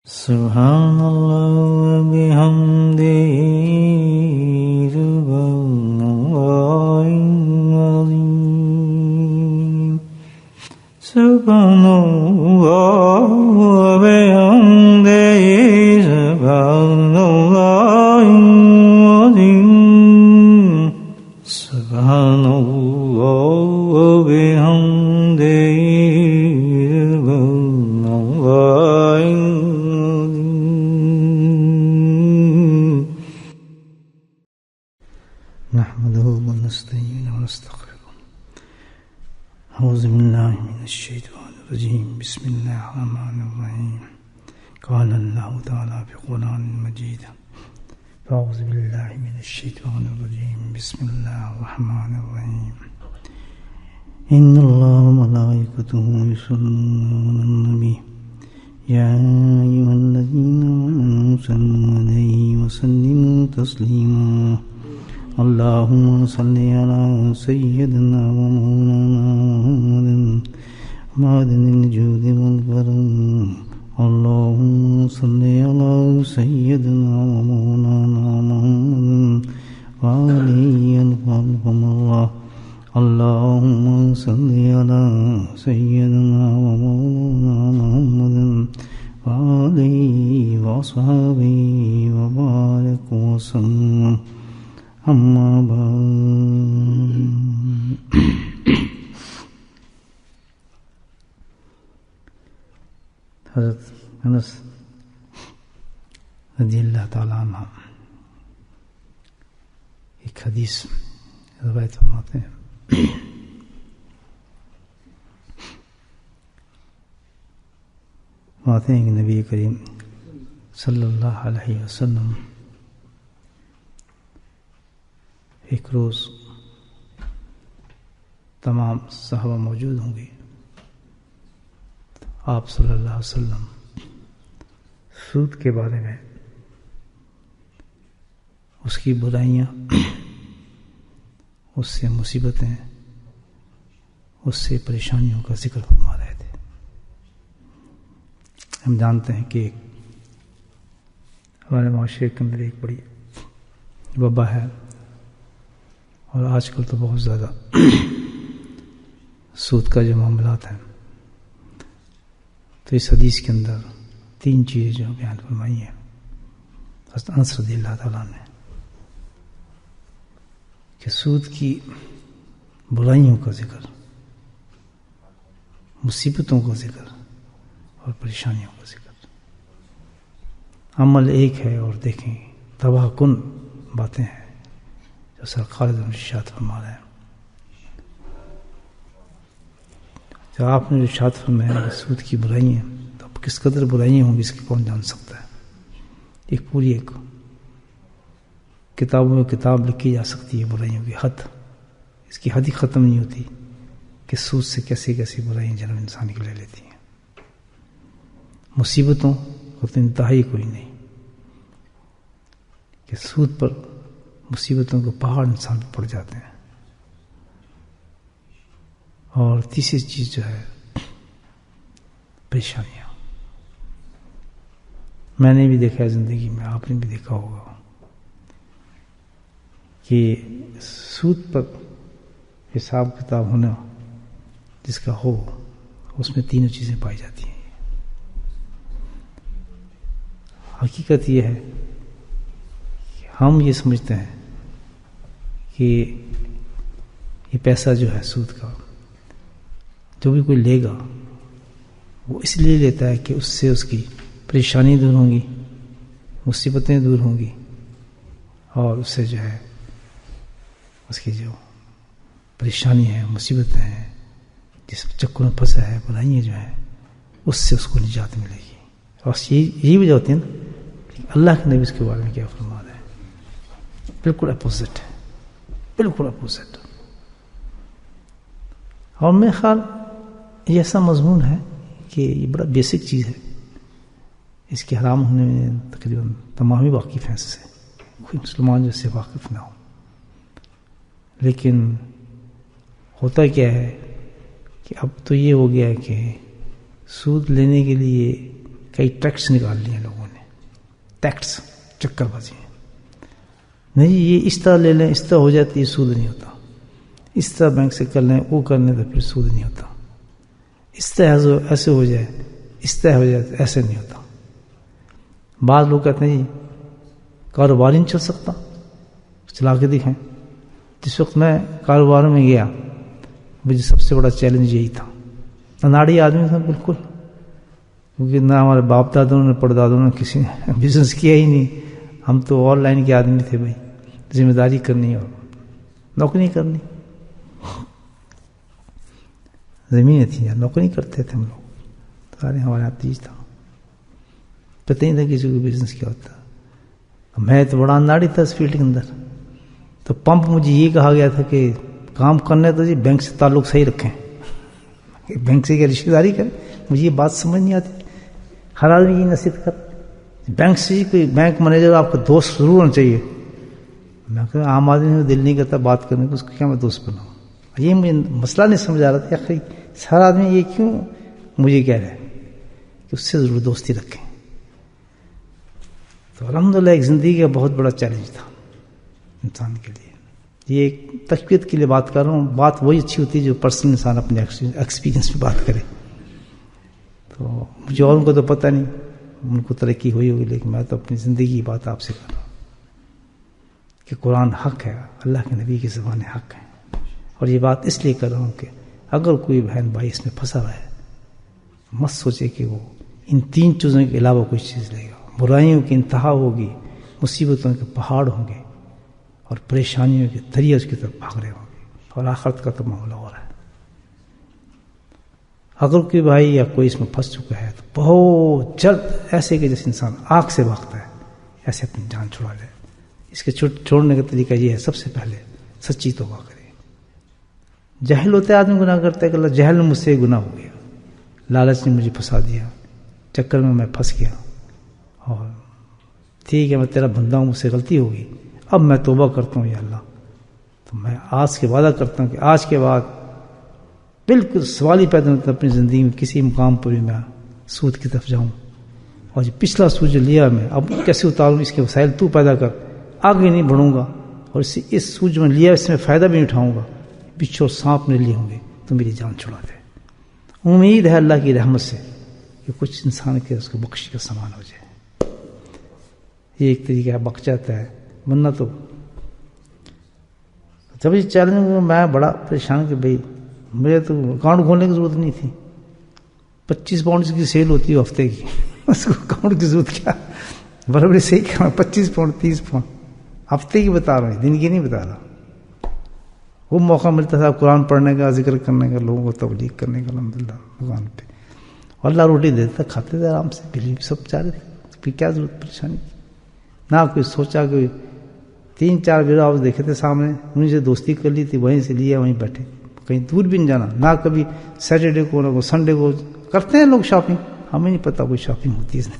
Subhanallah wa bihamdihi subhanallahi azim. Subhanallah wa bihamdihi subhanallahi azim. Subhanallah wa bihamdihi subhanallahi نحمده ونستعينه ونستغفره. أعوذ بالله من الشيطان الرجيم. بسم الله الرحمن الرحيم. قال الله تعالى في القرآن المجيد. أعوذ بالله من الشيطان الرجيم. بسم الله الرحمن الرحيم. إن الله وملائكته يصلون على النبي يا أيها الذين آمنوا صلوا عليه وسلموا تسليما. اللهم صل على سيدنا ومولانا محمد معدن الجود والكرم. اللهم صل على سيدنا ومولانا محمد وعليه الفضل الله. اللهم صل على سيدنا ومولانا محمد وعليه وصحبه وبارك وسلم. اما بعد. حضرت انس رضی اللہ تعالیٰ عنہ ایک حدیث روایت فرماتے ہیں. فرماتے ہیں کہ نبی کریم صلی اللہ علیہ وسلم ایک روز تمام صحابہ موجود ہوں گے. آپ صلی اللہ علیہ وسلم سود کے بارے میں، اس کی برائیاں، اس سے مصیبتیں، اس سے پریشانیوں کا ذکر فرما رہے تھے. ہم جانتے ہیں کہ ہمارے معاشرے کے اندر ایک بڑی وبا ہے، اور آج کل تو بہت زیادہ سود کا جو معاملات ہیں. تو اس حدیث کے اندر 3 چیزیں جو بیان فرمائی ہیں حضرت انس رضی اللہ تعالیٰ نے، کہ سود کی برائیوں کا ذکر، مصیبتوں کا ذکر اور پریشانیوں کا ذکر. عمل ایک ہے اور دیکھیں تباہ کن باتیں ہیں جو سرکار ارشاد فرما رہے ہیں. جب آپ نے ارشاد فرمایا سود کی برائی ہیں، تو اب کس قدر برائیاں ہوں گی اس کی کون جان سکتا ہے. ایک پوری ایک کتابوں میں کتاب لکھی جا سکتی ہے برائیوں کی حد، اس کی حد ہی ختم نہیں ہوتی کہ سود سے کیسی کیسی برائیاں جنم انسان کی لے لیتی ہیں. مصیبتوں کو تو انتہائی کوئی نہیں، کہ سود پر مصیبتوں کو پہاڑ انسان پر پڑ جاتے ہیں. اور تیسری چیز جو ہے پریشانیاں. میں نے بھی دیکھا ہے زندگی میں، آپ نے بھی دیکھا ہوگا کہ سود پر حساب کتاب ہونا جس کا ہو، اس میں 3 چیزیں پائی جاتی ہیں. حقیقت یہ ہے کہ ہم یہ سمجھتے ہیں کہ یہ پیسہ جو ہے سود کا، جو بھی کوئی لے گا وہ اس لیے لیتا ہے کہ اس سے اس کی پریشانی دور ہوں گی، مصیبتیں دور ہوں گی، اور اس سے جو ہے اس کی جو پریشانی ہے، مصیبتیں ہیں، جس چکر میں پھنسا ہے، برائیاں جو ہیں، اس سے اس کو نجات ملے گی. اور یہی وجہ ہوتی ہے نا کہ اللہ کے نبی اس کے بارے میں کیا فرما رہے ہیں. بالکل اپوزٹ ہے، بالکل اپوزٹ. اور میرے خیال یہ ایسا مضمون ہے کہ یہ بڑا بیسک چیز ہے، اس کے حرام ہونے میں تقریباً تمام ہی واقف ہیں اس سے، کوئی مسلمان جو اس سے واقف نہ ہو. لیکن ہوتا کیا ہے کہ اب تو یہ ہو گیا ہے کہ سود لینے کے لیے کئی ٹیکس نکال لیے لوگوں نے، ٹیکس چکر بازی ہیں. نہیں یہ اس طرح لے لیں، اس طرح ہو جاتی ہے، سود نہیں ہوتا. اس طرح بینک سے کر لیں، وہ کر لیں تو پھر سود نہیں ہوتا. اس طرح ایسے ہو جائے، اس طرح ہو جائے، ایسے نہیں ہوتا. بعض لوگ کہتے ہیں جی کاروبار ہی نہیں چل سکتا، چلا کے دکھائیں. جس وقت میں کاروبار میں گیا مجھے سب سے بڑا چیلنج یہی تھا. اناڑی آدمی تھا بالکل، کیونکہ نہ ہمارے باپ دادوں نے پردادوں نے کسی نے بزنس کیا ہی نہیں. ہم تو آن لائن کے آدمی تھے بھائی، ذمہ داری کرنی اور نوکری کرنی. زمینیں تھیں یا نوکری کرتے تھے ہم لوگ، سارے ہمارے ہاتھ تیج تھا، پتہ نہیں تھا کسی کو بزنس کیا ہوتا. میں تو بڑا اناڑی تھا اس فیلڈ کے اندر. تو پمپ مجھے یہ کہا گیا تھا کہ کام کرنے تو جی بینک سے تعلق صحیح رکھیں، بینک سے کیا رشتہ داری کریں. مجھے یہ بات سمجھ نہیں آتی. ہر آدمی کی نصیحت کر بینک سے کوئی بینک مینیجر آپ کا دوست ضرور ہونا چاہیے. میں کہ عام آدمی میں دل نہیں کرتا بات کرنے کو، اس کو کیا میں دوست بناؤں. یہ مجھے مسئلہ نہیں سمجھ آ رہا تھا. آخر ہر آدمی یہ کیوں مجھے کہہ رہا ہے کہ اس سے ضرور دوستی رکھیں. تو الحمدللہ ایک زندگی کا بہت بڑا چیلنج تھا انسان کے لیے. یہ ایک تقویت کے لیے بات کر رہا ہوں. بات وہی اچھی ہوتی ہے جو پرسنل انسان اپنے ایکسپیرینس میں بات کرے. تو مجھے اور ان کو تو پتہ نہیں، ان کو ترقی ہوئی ہوگی، لیکن میں تو اپنی زندگی کی بات آپ سے کر رہا ہوں کہ قرآن حق ہے، اللہ کے نبی کی زبانیں حق ہیں. اور یہ بات اس لیے کر رہا ہوں کہ اگر کوئی بہن بھائی اس میں پھنسا ہوا ہے مت سوچے کہ وہ ان تین چیزوں کے علاوہ کوئی چیز لے گا. برائیوں کی انتہا ہوگی، مصیبتوں کے پہاڑ ہوں گے، اور پریشانیوں کے دریا اس کی طرف بھاگ رہے ہوں گے، اور آخرت کا تو معاملہ ہو رہا ہے. اگر کوئی بھائی یا کوئی اس میں پھنس چکا ہے تو بہت جلد ایسے کہ جیسے انسان آگ سے بھاگتا ہے ایسے اپنی جان چھڑا لے. اس کے چھوڑنے کا طریقہ یہ ہے، سب سے پہلے سچی توبہ کرے. جہل ہوتا ہے آدمی گناہ کرتا ہے کہ اللہ جہل میں مجھ سے گناہ ہو گیا، لالچ نے مجھے پھنسا دیا، چکر میں پھنس گیا، اور ٹھیک ہے میں تیرا بندہ ہوں، مجھ سے غلطی ہوگی، اب میں توبہ کرتا ہوں یا اللہ. تو میں آج کے وعدہ کرتا ہوں کہ آج کے بعد بالکل سوال ہی پیدا ہوتا ہے اپنی زندگی میں کسی مقام پر بھی میں سود کی طرف جاؤں. اور جو پچھلا سود جو لیا میں اب کیسے اتاروں، اس کے وسائل تو پیدا کر، آگے نہیں بڑھوں گا. اور اس سود جو میں لیا اس میں فائدہ بھی نہیں اٹھاؤں گا. بچھو سانپ میرے لیے ہوں گے تو میری جان چھڑا دے. امید ہے اللہ کی رحمت سے کہ کچھ انسان کے اس کو بخش کا سامان ہو جائے. یہ ایک طریقہ بخش جاتا ہے، ورنہ تو جب یہ چیلنج ہوا میں بڑا پریشان کہ بھائی مجھے تو اکاؤنٹ کھولنے کی ضرورت نہیں تھی. 25 پاؤنڈ کی سیل ہوتی ہے ہفتے کی، اس کو اکاؤنٹ کی ضرورت کیا. برابر صحیح کہا، 25 پاؤنڈ 30 پاؤنڈ ہفتے کی بتا رہا ہوں، دن کی نہیں بتا رہا. وہ موقع ملتا تھا قرآن پڑھنے کا، ذکر کرنے کا، لوگوں کو تبلیغ کرنے کا، الحمدللہ دکان پہ. اور اللہ روٹی دیتا، کھاتے تھے آرام سے، بجلی سب چاہ رہے تھے. پھر کیا ضرورت پریشانی. نہ کوئی سوچا، کوئی 3-4 ویئر ہاؤس دیکھے تھے سامنے، انہیں سے دوستی کر لی تھی، وہیں سے لیا، وہیں بیٹھے، کہیں دور بھی نہیں جانا. نہ کبھی سیٹرڈے کو، نہ کو سنڈے کو کرتے ہیں لوگ شاپنگ، ہمیں نہیں پتا کوئی شاپنگ ہوتی ہے.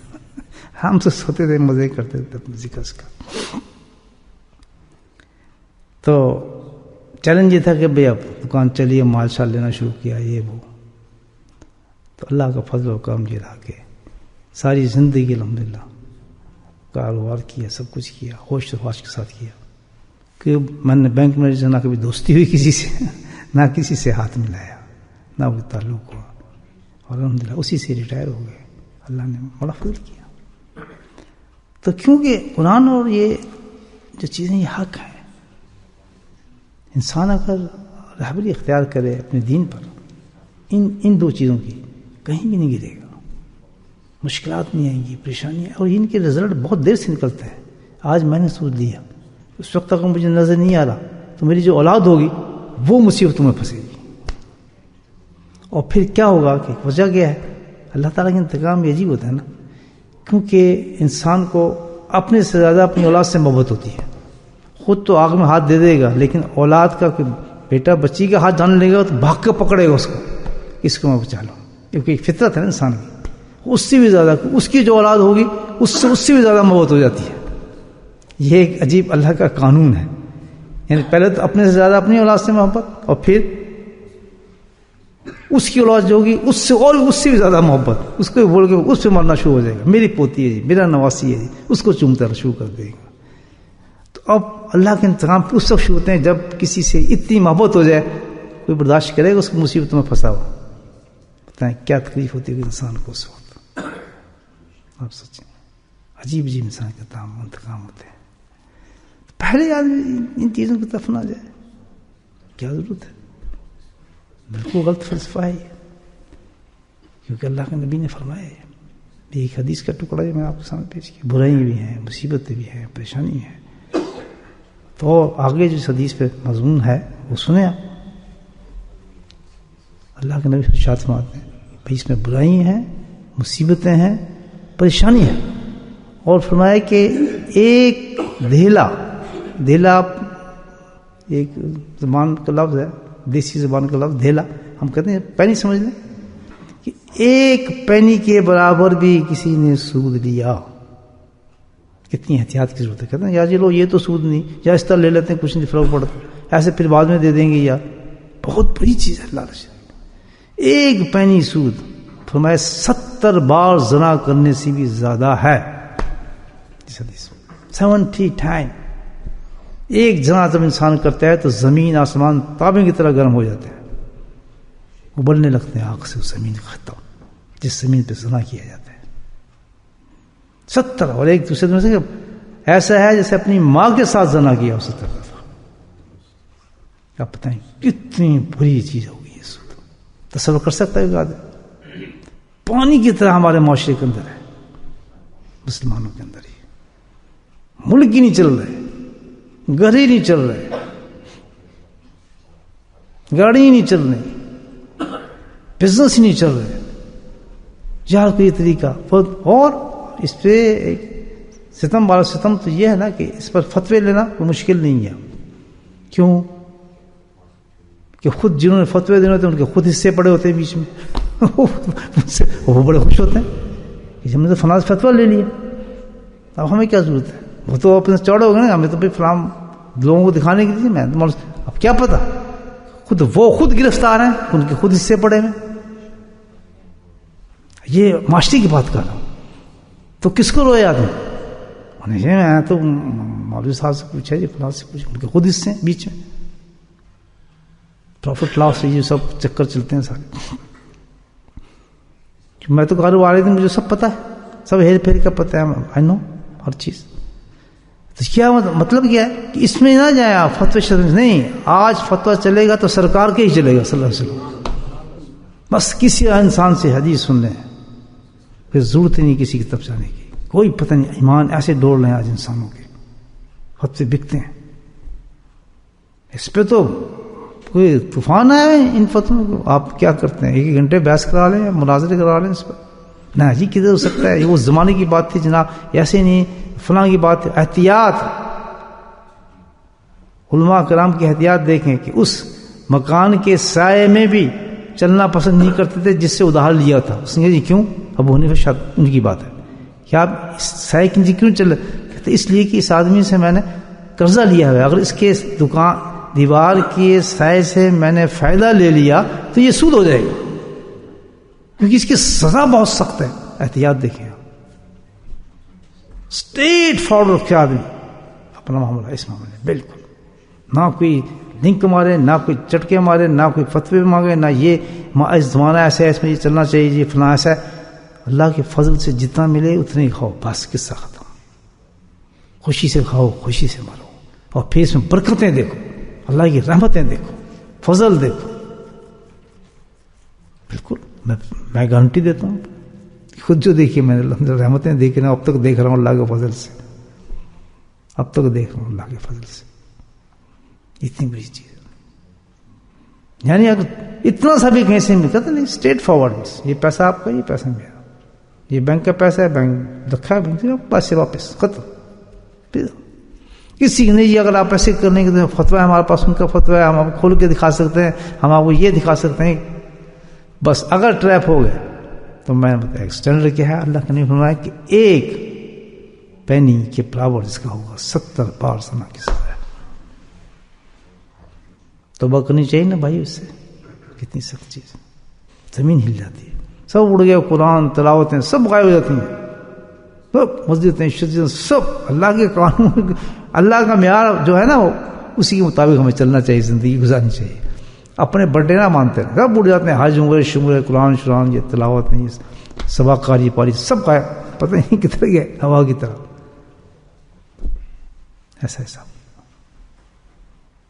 ہم تو سوتے تھے، مزے کرتے تھے اپنے ذکر کا. تو چیلنج یہ تھا کہ بھئی اب دکان چلیے، مال شال لینا شروع کیا، یہ وہ. تو اللہ کا فضل و کرم یہ رہا کہ ساری زندگی الحمدللہ کاروبار کیا، سب کچھ کیا، ہوش و خواش کے ساتھ کیا. کہ میں نے بینک مینیجر سے نہ کبھی دوستی ہوئی کسی سے، نہ کسی سے ہاتھ ملایا، نہ کوئی تعلق ہوا. اور الحمدللہ اسی سے ریٹائر ہو گئے. اللہ نے بڑا فضل کیا. تو کیونکہ قرآن اور یہ جو چیزیں یہ حق ہیں، انسان اگر رہبری اختیار کرے اپنے دین پر، ان 2 چیزوں کی کہیں بھی نہیں گرے گا. مشکلات نہیں آئیں گی، پریشانیاں، اور ان کے رزلٹ بہت دیر سے نکلتے ہیں. آج میں نے سود لیا، اس وقت تک مجھے نظر نہیں آ رہا، تو میری جو اولاد ہوگی وہ مصیبتوں میں پھنسے گی. اور پھر کیا ہوگا کہ وجہ کیا ہے؟ اللہ تعالیٰ کا انتقام یہ عجیب ہوتا ہے نا، کیونکہ انسان کو اپنے سے زیادہ اپنی اولاد سے محبت ہوتی ہے. خود تو آگ میں ہاتھ دے دے گا، لیکن اولاد کا بیٹا بچی کا ہاتھ جان لے گا تو بھاگ کے پکڑے گا اس کو، اس کو میں بچا لوں. کیونکہ فطرت ہے نا انسان کی. اس سے بھی زیادہ اس کی جو اولاد ہوگی اس سے بھی زیادہ محبت ہو جاتی ہے. یہ ایک عجیب اللہ کا قانون ہے. یعنی پہلے تو اپنے سے زیادہ اپنی اولاد سے محبت، اور پھر اس کی اولاد جو ہوگی اس سے اور اس سے بھی زیادہ محبت، اس کو بول کے اس پہ مرنا شروع ہو جائے گا، میری پوتی ہے جی، میرا نواسی ہے جی، اس کو چومتا شروع کر دے گا. تو اب اللہ کے انتقام اس وقت شروع ہوتے ہیں جب کسی سے اتنی محبت ہو جائے، کوئی برداشت کرے گا اس کو مصیبت میں پھنسا ہوا. بتائیں کیا تکلیف ہوتی ہے انسان کو اس وقت. آپ سوچیں عجیب عجیب انسان کے انتقام ہوتے ہیں. پہلے آدمی ان چیزوں کی طرف نہ جائے، کیا ضرورت ہے؟ بالکل غلط فلسفہ ہے، کیونکہ اللہ کے نبی نے فرمایا ہے. ایک حدیث کا ٹکڑا ہے میں آپ کے سامنے پیش کیا. برائیاں بھی ہیں، مصیبتیں بھی ہیں، پریشانی ہے. تو آگے جو حدیث پہ مضمون ہے وہ سنیں آپ. اللہ کے نبی ارشاد فرماتے ہیں بھائی اس میں برائیاں ہیں، مصیبتیں ہیں، پریشانی ہے. اور فرمایا کہ ایک دھیلا ایک زبان کا لفظ ہے، دیسی زبان کا لفظ دھیلا، ہم کہتے ہیں پینی سمجھ لیں کہ ایک پینی کے برابر بھی کسی نے سود لیا. کتنی احتیاط کی ضرورت ہے. کہتے ہیں یا جی لو یہ تو سود نہیں، یا اس طرح لے لیتے ہیں کچھ نہیں فرق پڑتا، ایسے پھر بعد میں دے دیں گے. یا بہت بڑی چیز ہے لالچ. ایک پینی سود فرمایا 70 بار زنا کرنے سے بھی زیادہ ہے. 70 ٹائم. ایک زنا جب انسان کرتا ہے تو زمین آسمان تابے کی طرح گرم ہو جاتے ہیں، ابلنے لگتے ہیں آگ سے اس زمین ختم جس زمین پہ زنا کیا جاتا ہے. 70. اور ایک دوسرے میں سے ایسا ہے جیسے اپنی ماں کے ساتھ زنا کیا ہو 70 دفعہ. آپ بتائیں کتنی بری چیز ہوگی یہ سود. تصور کر سکتا ہے آدمی؟ پانی کی طرح ہمارے معاشرے کے اندر ہے، مسلمانوں کے اندر ہی. ملک ہی نہیں چل رہے، گھر ہی نہیں چل رہے، گاڑی ہی نہیں چل رہی، بزنس ہی نہیں چل رہے. یار کوئی طریقہ. اور اس پہ ایک ستم والا ستم تو یہ ہے نا کہ اس پر فتوے لینا کوئی مشکل نہیں ہے. کیوں کہ خود جنہوں نے فتوے دینے ہوتے ہیں ان کے خود حصے پڑے ہوتے ہیں بیچ میں. وہ بڑے خوش ہوتے ہیں کہ ہم نے تو فلاں فتویٰ لے لیا، اب ہمیں کیا ضرورت ہے. وہ تو اپنے چوڑے ہو گئے نا، ہمیں تو بھائی فلاں لوگوں کو دکھانے کے لیے میں اب کیا پتا. وہ خود گرفتار ہیں، ان کے خود حصے پڑے میں. یہ معاشرے کی بات کر رہا ہوں. تو کس کو روئے آدمی؟ میں تو مولوی صاحب سے پوچھا جی، فلاں سے پوچھا، ان کے خود حصے ہیں بیچ میں. پروفٹ لاس یہ سب چکر چلتے ہیں سارے. میں تو گھر والے دن مجھے سب پتا ہے، سب ہیر پھیر کا پتا ہے، آئی نو ہر چیز. تو کیا مطلب کیا ہے کہ اس میں نہ جائیں آپ فتوی نہیں. آج فتویٰ چلے گا تو سرکار کے ہی چلے گا صلی اللہ علیہ وسلم. بس کسی انسان سے حدیث سن لیں، پھر ضرورت نہیں کسی کی طرف جانے کی. کوئی پتہ نہیں ایمان ایسے دوڑ رہے ہیں آج انسانوں کے، فتوے بکتے ہیں. اس پہ تو کوئی طوفان آیا ہے ان فتووں کو. آپ کیا کرتے ہیں؟ 1 گھنٹے بحث کرا لیں یا مناظرے کرا لیں اس پر. نہ جی کدھر ہو سکتا ہے، یہ وہ زمانے کی بات تھی جناب، ایسے نہیں فلاں کی بات ہے. احتیاط، علماء کرام کی احتیاط دیکھیں کہ اس مکان کے سائے میں بھی چلنا پسند نہیں کرتے تھے جس سے ادھار لیا تھا. اس نے جی کیوں؟ ابو حنیفہ شاید ان کی بات ہے کہ آپ اس سائے کے نیچے کیوں چل رہے؟ کہتے اس لیے کہ اس آدمی سے میں نے قرضہ لیا ہے، اگر اس کے دیوار کے سائے سے میں نے فائدہ لے لیا تو یہ سود ہو جائے گا، کیونکہ اس کی سزا بہت سخت ہے. احتیاط دیکھیں آپ. اسٹریٹ فارورڈ رکھے آدمی اپنا معاملہ اس معاملے میں، بالکل نہ کوئی لنک مارے، نہ کوئی چٹکے مارے، نہ کوئی فتوے مانگے، نہ یہ زمانہ ایسا ہے اس میں یہ چلنا چاہیے جی فلاں ایسا ہے. اللہ کے فضل سے جتنا ملے اتنے ہی کھاؤ، بس قصہ ختم. خوشی سے کھاؤ، خوشی سے مرو، اور پھر اس میں برکتیں دیکھو، اللہ کی رحمتیں دیکھو، فضل دیکھو. بالکل میں گارنٹی دیتا ہوں، خود جو دیکھیے میں نے رحمتیں دیکھی نا، اب تک دیکھ رہا ہوں اللہ کے فضل سے، اب تک دیکھ رہا ہوں اللہ کے فضل سے. اتنی بڑی چیز ہے. یعنی اگر اتنا سا بھی کہیں سے ملتا تو نہیں، اسٹریٹ فارورڈ. یہ پیسہ آپ کا، یہ پیسہ میرا، یہ بینک کا پیسہ ہے، بینک رکھا ہے بینک، پیسے واپس ختم. کسی نے یہ اگر آپ ایسے کرنے کے فتویٰ ہے ہمارے پاس، ان کا فتویٰ ہے، ہم آپ کو کھول کے دکھا سکتے ہیں، ہم آپ کو یہ دکھا سکتے ہیں. بس اگر ٹریپ ہو گئے تو میں نے بتایا اسٹینڈرڈ کیا ہے. اللہ کا نہیں فرمایا کہ ایک پینی کے برابر جس کا ہوگا 70 بار زنا کی سزا ہے. توبہ کرنی چاہیے نا بھائی اس سے. کتنی سخت چیز. زمین ہل جاتی ہے، سب اڑ گئے، قرآن تلاوتیں سب غائب ہو جاتی ہیں، سب مسجدیں شجدیں سب اللہ کے قانون، اللہ کا معیار جو ہے نا وہ اسی کے مطابق ہمیں چلنا چاہیے، زندگی گزارنی چاہیے. اپنے بڑے نہ مانتے ہیں، سب اڑ جاتے ہیں، حج عمرے شمرے قرآن شرآن یہ تلاوت نہیں سبا قاری پاری سب غائب، پتہ نہیں کدھر گئے ہوا کی طرح. ایسا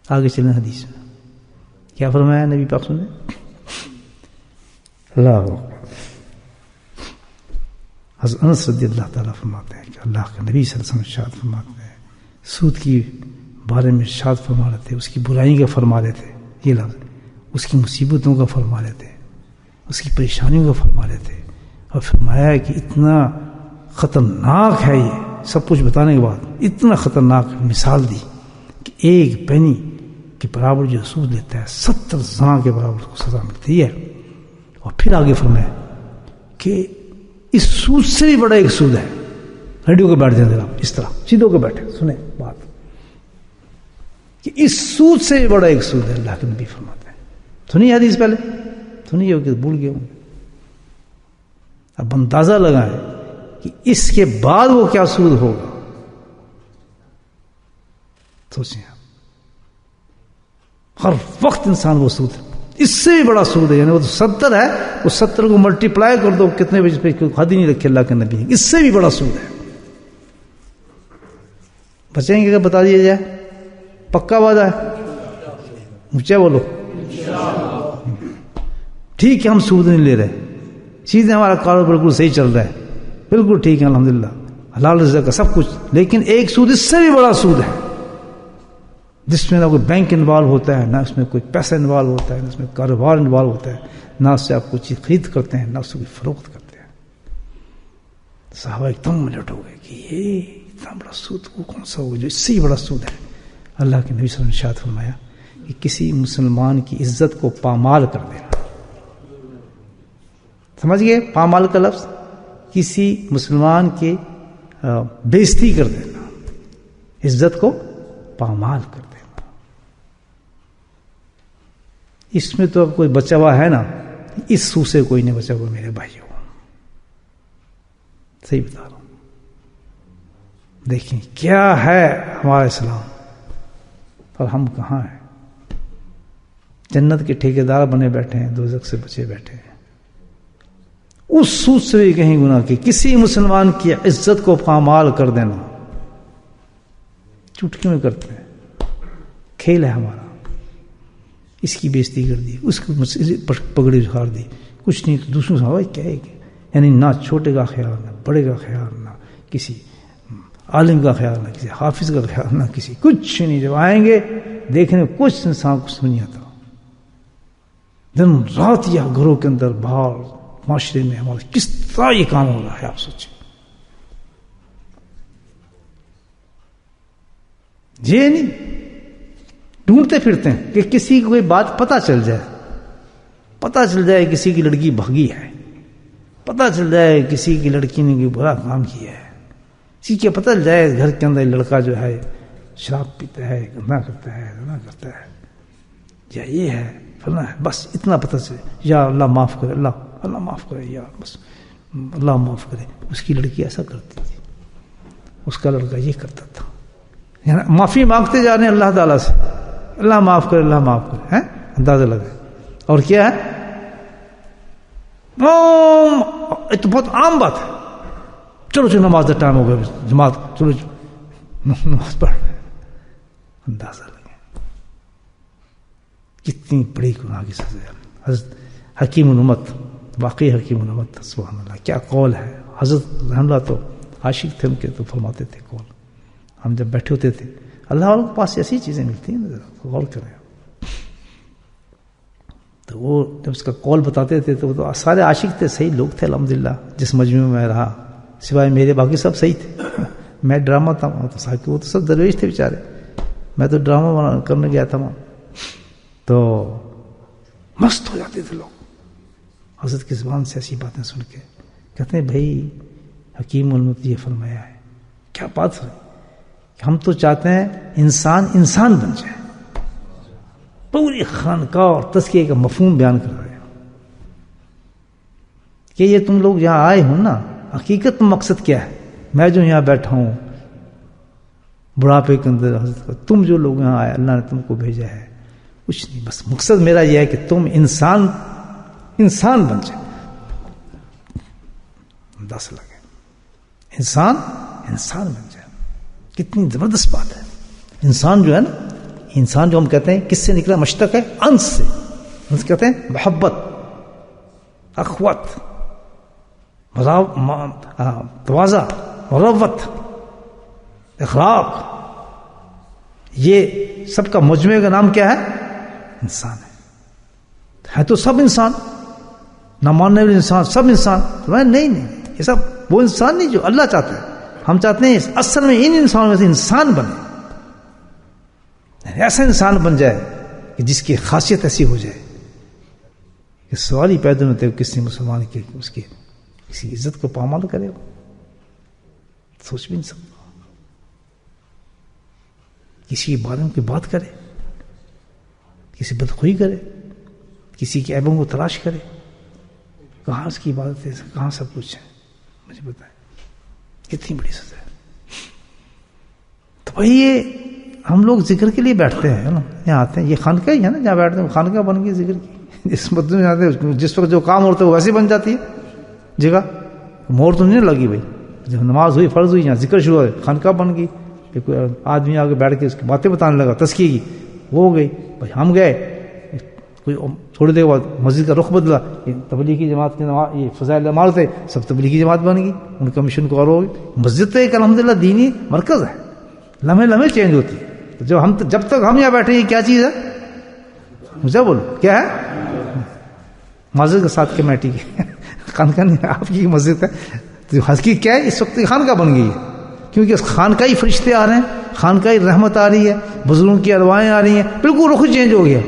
آگے چلیں حدیث میں کیا فرمایا نبی پاک نے. اللہ حضرت انس رضی اللہ تعالیٰ فرماتے ہیں کہ اللہ کے نبی صلی اللہ علیہ وسلم ارشاد فرماتے ہیں، سود کی بارے میں ارشاد فرما رہے تھے، اس کی برائیوں کا فرما رہے تھے، یہ لفظ اس کی مصیبتوں کا فرما رہے تھے، اس کی پریشانیوں کا فرما رہے تھے، اور فرمایا کہ اتنا خطرناک ہے یہ سب کچھ بتانے کے بعد اتنا خطرناک مثال دی کہ ایک پینی کے برابر جو سود لیتا ہے 70 زنا کے برابر کو سزا ملتی ہے. اور پھر آگے فرمایا کہ اس سود سے بھی بڑا ایک سود ہے. ریڈیو کے بیٹھ جائیں آپ اس طرح سیدھو کے بیٹھے سنیں بات کہ اس سود سے بھی بڑا ایک سود ہے. اللہ کے نبی فرماتے ہیں، سنیے حدیث پہلے سنیے کہ بھول گئے ہوں. اب اندازہ لگائیں کہ اس کے بعد وہ کیا سود ہوگا. سوچیں آپ، ہر وقت انسان وہ سود ہے، اس سے بھی بڑا سود ہے. یعنی وہ تو 70 ہے، وہ 70 کو ملٹیپلائی کر دو کتنے بجے پہ حد ہی نہیں رکھے اللہ کے نبی نے. اس سے بھی بڑا سود ہے. بچیں گے کہ بتا دیا جائے؟ پکا وعدہ ہے؟ اونچا بولو. ٹھیک ہے ہم سود نہیں لے رہے، چیزیں ہمارا کاروبار بالکل صحیح چل رہا ہے، بالکل ٹھیک ہے الحمدللہ حلال رزق کا سب کچھ. لیکن ایک سود اس سے بھی بڑا سود ہے جس میں نہ کوئی بینک انوالو ہوتا ہے، نہ اس میں کوئی پیسہ انوالو ہوتا ہے، نہ اس میں کاروبار انوالو ہوتا ہے، نہ اس سے آپ کوئی چیز خرید کرتے ہیں، نہ اس سے کوئی فروخت کرتے ہیں. صحابہ ایک دم الٹ ہو گئے کہ یہ اتنا بڑا سود وہ کون سا ہوگا جو اس سے ہی بڑا سود ہے. اللہ کے نبی صلی اللہ علیہ وسلم نے ارشاد فرمایا کہ کسی مسلمان کی عزت کو پامال کر دینا. سمجھ گئے پامال کا لفظ؟ کسی مسلمان کی بےزتی کر دینا، عزت کو پامال کر دینا. اس میں تو کوئی بچا ہوا ہے نا، اس سو سے کوئی نہیں بچا ہوا میرے بھائیوں. صحیح بتا رہا ہوں. دیکھیں کیا ہے ہمارا اسلام اور ہم کہاں ہیں. جنت کے ٹھیکیدار بنے بیٹھے ہیں، دوزخ سے بچے بیٹھے ہیں. اس سود سے بھی کہیں گناہ کی کسی مسلمان کی عزت کو پامال کر دینا. چٹکیوں میں کرتے ہیں، کھیل ہے ہمارا. اس کی بےزتی کر دی، اس کو پگڑی اجھاڑ دی، کچھ نہیں تو دوسروں سے کیا ہے کہ یعنی نہ چھوٹے کا خیال، نہ بڑے کا خیال، نہ کسی عالم کا خیال، نہ کسی حافظ کا خیال، نہ کسی کچھ نہیں. جب آئیں گے دیکھنے کچھ انسان کو سمجھ نہیں آتا. دن رات یہ گھروں کے اندر باہر معاشرے میں ہمارا کس طرح یہ کام ہو رہا ہے آپ سوچیں. یہ نہیں ڈھونڈتے پھرتے ہیں کہ کسی کو کوئی بات پتہ چل جائے کسی کی لڑکی بھاگی ہے، پتہ چل جائے کسی کی لڑکی نے کوئی برا کام کیا ہے، کسی کو پتہ چل جائے گھر کے اندر لڑکا جو ہے شراب پیتا ہے، گناہ کرتا ہے یا یہ ہے فلاں ہے، بس اتنا پتہ چلے. یا اللہ معاف کرے، اللہ معاف کرے، یا بس اللہ معاف کرے. اس کی لڑکی ایسا کرتی تھی، اس کا لڑکا یہ کرتا تھا. یعنی معافی مانگتے جا رہے ہیں اللہ تعالیٰ سے، اللہ معاف کرے، اللہ معاف کرے. اندازہ لگائے. اور کیا ہے؟ یہ تو بہت عام بات ہے. چلو نماز کا ٹائم ہو گیا، جماعت چلو نماز پڑھ رہے ہیں. اندازہ لگے کتنی بڑی گناہ کی سزا ہے. حضرت حکیم الامت، واقعی حکیم الامت، سبحان اللہ کیا قول ہے. حضرت رحمہ اللہ تو عاشق تھے ان کے، تو فرماتے تھے قول. ہم جب بیٹھے ہوتے تھے اللہ والوں کے پاس ایسی چیزیں ملتی ہیں، غور کریں. تو وہ جب اس کا قول بتاتے تھے تو وہ تو سارے عاشق تھے، صحیح لوگ تھے الحمدللہ. جس مجموعے میں رہا سوائے میرے باقی سب صحیح تھے. میں ڈرامہ تھا وہاں، تو وہ تو سب درویش تھے بیچارے. میں تو ڈرامہ کرنے گیا تھا وہاں، تو مست ہو جاتے تھے لوگ حضرت کی زبان سے ایسی باتیں سن کے. کہتے ہیں بھائی حکیم الامت یہ فرمایا ہے. کیا بات ہے. ہم تو چاہتے ہیں انسان بن جائے. پوری خانقاہ اور تزکیے کا مفہوم بیان کر رہے ہیں. کہ یہ تم لوگ یہاں آئے ہو نا، حقیقت مقصد کیا ہے؟ میں جو یہاں بیٹھا ہوں بڑھاپے کے اندر حضرت، تم جو لوگ یہاں آئے، اللہ نے تم کو بھیجا ہے، کچھ نہیں، بس مقصد میرا یہ ہے کہ تم انسان بن جائے. انداز لگے، انسان بن جائے. کتنی زبردست بات ہے. انسان جو ہے نا، انسان جو ہم کہتے ہیں کس سے نکلا؟ مشتق ہے انس سے. انس کہتے ہیں محبت، اخوت، تواضع، مروت، اخلاق، یہ سب کا مجموعے کا نام کیا ہے؟ انسان ہے تو سب انسان، نہ ماننے والے انسان، سب انسان. نہیں، یہ سب وہ انسان نہیں جو اللہ چاہتا ہے. ہم چاہتے ہیں اصل میں ان انسانوں میں سے انسان بنے، ایسا انسان بن جائے کہ جس کی خاصیت ایسی ہو جائے کہ سوال ہی پیدا ہوتے ہو کسی مسلمان کی اس کی کسی عزت کو پامال کرے. ہو سوچ بھی نہیں سکتا. کسی کے بارے میں کوئی بات کرے، کسی بدخوئی کرے، کسی کے عیبوں کو تلاش کرے. کہاں اس کی عبادت ہے، کہاں سب کچھ ہے؟ مجھے بتائیں کتنی بڑی سزا ہے. تو بھائی یہ ہم لوگ ذکر کے لیے بیٹھتے ہیں نا، یہاں آتے ہیں، یہ خانقاہ ہی ہے نا جہاں بیٹھتے ہیں. خانقاہ بن گئی ذکر کی. جس مدد میں آتے ہیں جس وقت جو کام ہوتا ہے وہ ویسے بن جاتی ہے جگہ. مور تو نہیں لگی بھائی، جب نماز ہوئی فرض ہوئی، یہاں ذکر شروع ہوئے، خانقاہ بن گئی. پھر کوئی آدمی آگے بیٹھ کے اس کی باتیں بتانے لگا، تزکیے کی، وہ ہو گئی. بھائی ہم گئے، کوئی تھوڑی دیر بعد مسجد کا رخ بدلا، یہ تبلیغی جماعت کے نماز، یہ فضائل اعمال تھے، سب تبلیغی جماعت بن گئی. ان کا مشن کو اور ہو گئی. مسجد تو ایک الحمدللہ دینی مرکز ہے، لمحے چینج ہوتی ہے. جب تک ہم یہاں بیٹھے، یہ کیا چیز ہے؟ مجھے بولو کیا ہے؟ مسجد کے ساتھ کمیٹی کی خانقاہ نہیں، آپ کی مسجد ہے. تو حقیقت کیا ہے؟ اس وقت خانقاہ بن گئی ہے، کیونکہ خانقاہی فرشتے آ رہے ہیں، خانقاہی رحمت آ رہی ہے، بزرگوں کی ارواحیں آ رہی ہیں. بالکل رخ چینج ہو گیا.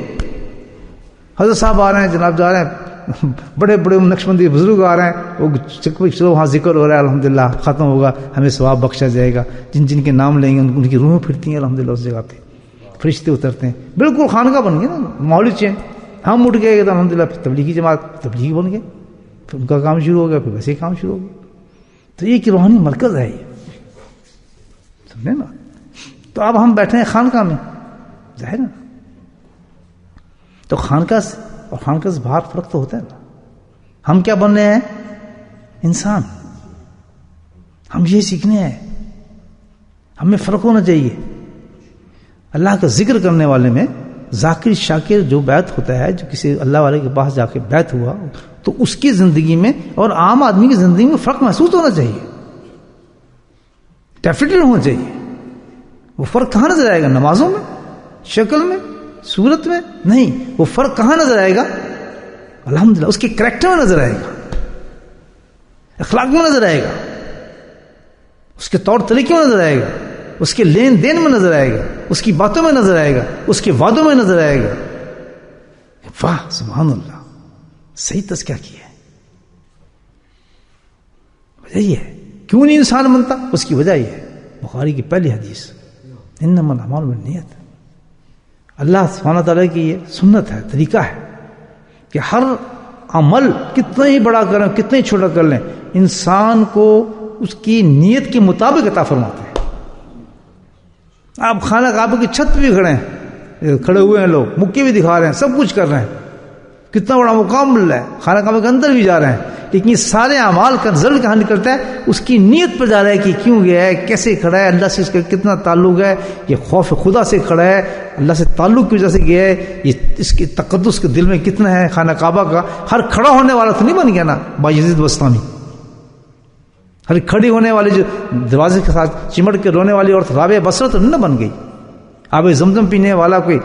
حضرت صاحب آ رہے ہیں، جناب جا رہے ہیں، بڑے بڑے نقشبندی بزرگ آ رہے ہیں. وہ چلو وہاں ذکر ہو رہا ہے، الحمدللہ ختم ہوگا، ہمیں ثواب بخشا جائے گا. جن کے نام لیں گے ان کی روحیں پھرتی ہیں الحمدللہ اس جگہ پہ، فرشتے اترتے ہیں. بالکل خانقاہ بن گئی نا، ماحول چینج. ہم اٹھ گئے تو الحمدللہ تبلیغی جماعت تبلیغی بن گئے، پھر ان کا کام شروع ہو گیا، پھر ویسے ہی کام شروع ہو گیا. تو یہ ایک روحانی مرکز ہے یہ، سمجھے نا. تو اب ہم بیٹھے ہیں خانقاہ میں، ظاہر نا. تو خانقاہ اور خانقاہ سے باہر فرق تو ہوتا ہے نا. ہم کیا بن رہے ہیں؟ انسان. ہم یہ سیکھنے ہیں، ہمیں فرق ہونا چاہیے. اللہ کا ذکر کرنے والے میں ذاکر شاکر جو بیعت ہوتا ہے، جو کسی اللہ والے کے پاس جا کے بیعت ہوا، تو اس کی زندگی میں اور عام آدمی کی زندگی میں فرق محسوس ہونا چاہیے، ڈیفینیٹلی ہونا چاہیے. وہ فرق کہاں نظر آئے گا؟ نمازوں میں، شکل میں، صورت میں نہیں. وہ فرق کہاں نظر آئے گا؟ الحمدللہ اس کے کریکٹر میں نظر آئے گا، اخلاق میں نظر آئے گا، اس کے طور طریقے میں نظر آئے گا، اس کے لین دین میں نظر آئے گا، اس کی باتوں میں نظر آئے گا، اس کے وعدوں میں نظر آئے گا. واہ سبحان اللہ، صحیح تذکیہ کیا ہے. وجہ یہ ہے کیوں نہیں انسان بنتا، اس کی وجہ یہ ہے بخاری کی پہلی حدیث، انما الاعمال بالنیت. اللہ سبحانہ تعالیٰ کی یہ سنت ہے، طریقہ ہے کہ ہر عمل کتنا ہی بڑا کریں، کتنا ہی چھوٹا کر لیں، انسان کو اس کی نیت کے مطابق عطا فرماتے ہیں. آپ خانہ کعبہ کی چھت پہ بھی کھڑے ہوئے ہیں لوگ، مکے بھی دکھا رہے ہیں، سب کچھ کر رہے ہیں، کتنا بڑا مقام مل رہا ہے، خانہ کعبہ کے اندر بھی جا رہے ہیں، لیکن یہ سارے اعمال کا رزلٹ کہاں نکلتا ہے؟ اس کی نیت پر جا رہا ہے کہ کیوں گیا ہے، کیسے کھڑا ہے، اللہ سے اس کا کتنا تعلق ہے، یہ خوف خدا سے کھڑا ہے، اللہ سے تعلق کی وجہ سے گیا ہے، یہ اس کے تقدس کے دل میں کتنا ہے خانہ کعبہ کا. ہر کھڑا ہونے والا تو نہیں بن گیا نا بایزید بستامی، ہر کھڑی ہونے والی جو دروازے کے ساتھ چمٹ کے رونے والی عورت رابعہ بصرہ تو نہیں نہ بن گئی. آب زمزم پینے والا کوئی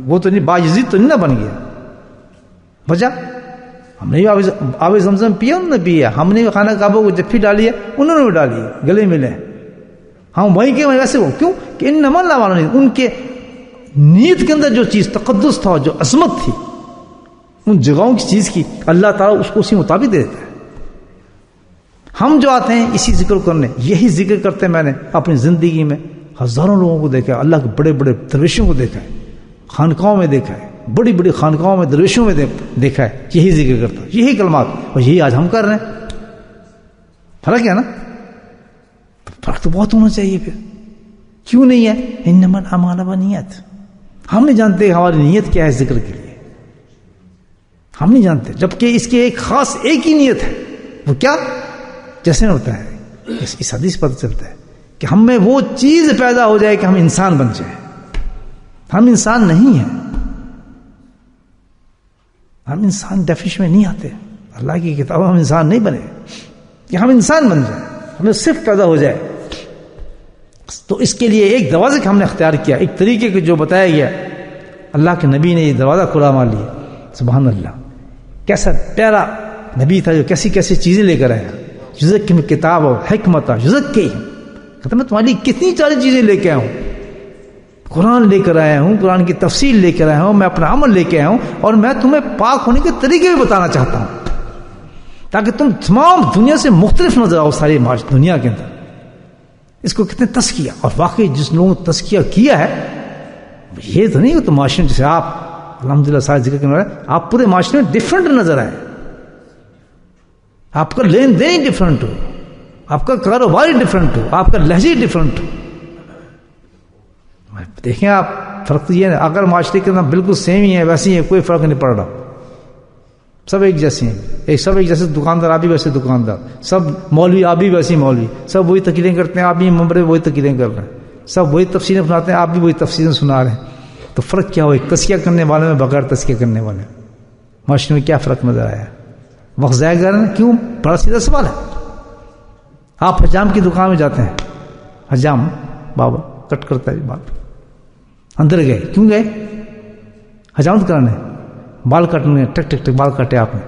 وہ تو نہیں، بایزید تو نہیں نہ بن گیا. وجہ ہم نے آب زمزم پیا، انہوں نے پیا، ہم نے خانہ کعبہ کو جفی ڈالی ہے، انہوں نے بھی ڈالی ہے، گلے ملے. ہم وہیں کے وہیں ویسے ہو کیوں کہ انما الاعمال بالنیات. ان کے نیت کے اندر جو چیز تقدس تھا، جو عظمت تھی ان جگہوں کی چیز کی، اللہ تعالیٰ اس کو اسی مطابق دے دیتا ہے. ہم جو آتے ہیں اسی ذکر کرنے، یہی ذکر کرتے ہیں. میں نے اپنی زندگی میں ہزاروں لوگوں کو دیکھا ہے، اللہ کے بڑے بڑے درویشوں کو دیکھا ہے، خانقاہوں میں دیکھا ہے، بڑی بڑی خانقاہوں میں درویشوں میں دیکھا ہے یہی ذکر کرتا، یہی کلمات، اور یہی آج ہم کر رہے ہیں. فرق ہے نا؟ فرق تو بہت ہونا چاہیے. پھر کیوں نہیں ہے؟ انما الاعمال بالنیات. ہم نہیں جانتے ہماری نیت کیا ہے ذکر کے لیے، ہم نہیں جانتے، جبکہ اس کی ایک خاص ایک ہی نیت ہے. وہ کیا؟ جیسے ہوتا ہے اس حدیث پتہ چلتا ہے کہ ہم میں وہ چیز پیدا ہو جائے کہ ہم انسان بن جائیں. ہم انسان نہیں ہیں، ہم انسان ڈیفینیشن میں نہیں آتے. اللہ کی کتاب ہم انسان نہیں بنے کہ ہم انسان بن جائیں، ہمیں صرف پیدا ہو جائے. تو اس کے لیے ایک دروازہ ہم نے اختیار کیا، ایک طریقے کو جو بتایا گیا. اللہ کے نبی نے یہ دروازہ کھلا ہمارے لیے. سبحان اللہ، کیسا پیارا نبی تھا جو کیسی کیسی چیزیں لے کر آیا. یزکی میں کتاب اور حکمت یزکی، کہتا میں تمہاری کتنی ساری چیزیں لے کے آیا ہوں. قرآن لے کر آیا ہوں، قرآن کی تفصیل لے کر آیا ہوں، میں اپنا عمل لے کے آیا ہوں، اور میں تمہیں پاک ہونے کے طریقے بھی بتانا چاہتا ہوں تاکہ تم تمام دنیا سے مختلف نظر آؤ. ساری دنیا کے اندر اس کو کتنے تزکیہ، اور واقعی جس لوگوں نے تزکیہ کیا ہے یہ تو نہیں کہ تو معاشرے جیسے آپ الحمدللہ سارے ذکر کرنے والے آپ پورے معاشرے میں ڈفرینٹ نظر آئے. آپ کا لین دین ڈفرینٹ ہو، آپ کا کاروبار ڈفرینٹ ہو، آپ کا لہجہ ڈفرینٹ ہو. دیکھیں آپ فرق تو یہ ہے، اگر معاشرے کے اندر بالکل سیم ہی ہے ویسے ہی ہے، کوئی فرق نہیں پڑ رہا، سب ایک جیسے ہیں. سب ایک جیسے دکاندار آپ بھی ویسے دکاندار، سب مولوی آپ بھی ویسے مولوی، سب وہی تقریریں کرتے ہیں آپ بھی ممبر وہی تقریریں کر رہے ہیں، سب وہی تفسیریں سناتے ہیں آپ بھی وہی تفسیریں سنا رہے ہیں. تو فرق کیا ہو؟ ایک تزکیہ کرنے والے میں بغیر تزکیہ کرنے والے معاشرے میں کیا فرق نظر آیا؟ وقت ضائع کر رہے ہیں. کیوں؟ بڑا سیدھا سوال ہے. آپ حجام کی دکان میں جاتے ہیں، حجام بابا کٹ کرتا ہے بال، اندر گئے، کیوں گئے؟ حجامت کرانے، بال کٹنے، ٹک ٹک ٹک بال کٹے آپ نے،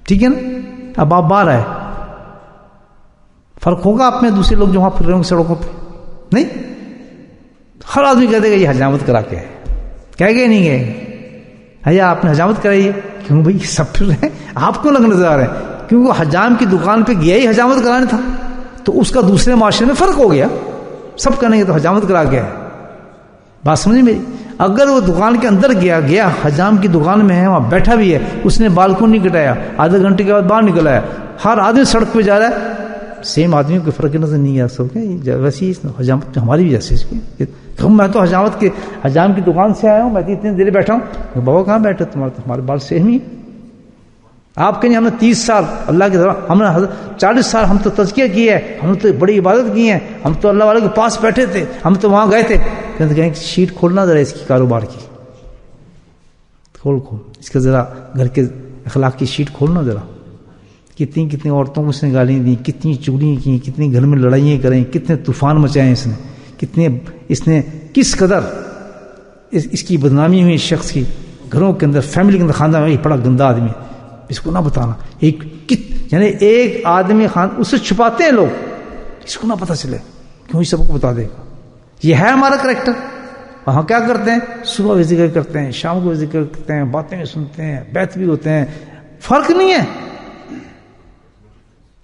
ٹھیک ہے نا؟ اب آپ باہر آئے، فرق ہوگا آپ میں دوسرے لوگ جو وہاں پھر رہے ہوں گے سڑکوں پہ؟ نہیں. ہر آدمی کہہ دے گا یہ حجامت کرا کے ہے، کہہ گئے نہیں گئے؟ حیا آپ نے حجامت کرائی ہے، کیوں بھائی سب پھر رہے ہیں، آپ کیوں لگ نظر آ رہے ہیں؟ کیونکہ وہ حجام کی دکان پہ گیا ہی حجامت کرانے تھا، تو اس کا دوسرے معاشرے میں فرق ہو گیا. سب کہنے گے تو حجامت کرا گیا ہے. بات سمجھے میری؟ اگر وہ دکان کے اندر گیا حجام کی دکان میں ہے، وہاں بیٹھا بھی ہے، اس نے بال کو نہیں کٹایا، آدھے گھنٹے کے بعد باہر نکل آیا، ہر آدمی سڑک پہ جا رہا ہے، سیم آدمی کو فرق نظر نہیں آ سکتا. ویسے ہی حجامت ہماری بھی جیسے میں تو حجام کی دکان سے آیا ہوں، میں تو اتنی دیر بیٹھا ہوں. بابا کہاں بیٹھے؟ تمہارے بال سیم ہی. آپ کہیں ہم نے 30 سال اللہ کی طرف، ہم نے 40 سال ہم تو تزکیہ کیا ہے، ہم نے تو بڑی عبادت کی ہے، ہم تو اللہ والے کے پاس بیٹھے تھے، ہم تو وہاں گئے تھے. کہیں شیٹ کھولنا ذرا اس کی کاروبار کی، کھول اس کا ذرا گھر کے اخلاق کی شیٹ کھولنا ذرا. کتنی عورتوں کو اس نے گالیاں دی، کتنی چگلیاں کی، کتنی گھر میں لڑائیاں کریں، کتنے طوفان مچائے اس نے، کتنے اس نے کس قدر اس کی بدنامی ہوئی. اس شخص کی گھروں کے اندر، فیملی کے اندر، خاندان میں بڑا گندا آدمی ہے، اس کو نہ بتانا. یعنی ایک آدمی اسے چھپاتے ہیں لوگ، اس کو نہ پتہ چلے، کیوں یہ سب کو بتا دے گا. یہ ہے ہمارا کریکٹر. وہاں کیا کرتے ہیں؟ صبح بھی ذکر کرتے ہیں، شام کو بھی ذکر کرتے ہیں، باتیں بھی سنتے ہیں، بیت بھی ہوتے ہیں، فرق نہیں ہے.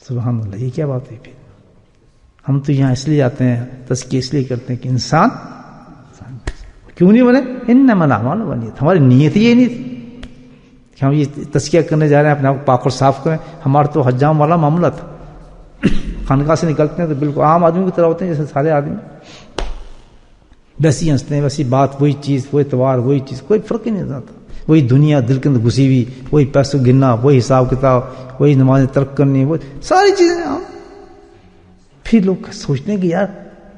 سبحان اللہ، یہ کیا بات ہے؟ پھر ہم تو یہاں اس لیے آتے ہیں، تزکیہ اس لیے کرتے ہیں کہ انسان کیوں نہیں بنے. انما الاعمال بالنیات، ہماری نیت یہ نہیں تھی کہ ہم یہ تزکیہ کرنے جا رہے ہیں، اپنے آپ کو پاک اور صاف کریں. ہمارا تو حجام والا معاملہ تھا. خانقاہ سے نکلتے ہیں تو بالکل عام آدمی کی طرح ہوتے ہیں، جیسے سارے آدمی ویسی ہنستے ہیں، ویسی بات، وہی چیز، وہی اتوار، وہی چیز، کوئی فرق ہی نہیں آتا. وہی دنیا دل کے اندر گھسی ہوئی، وہی پیسوں گننا، وہی حساب کتاب، وہی نمازیں ترک کرنی، وہ ساری چیزیں. پھر لوگ سوچتے ہیں کہ یار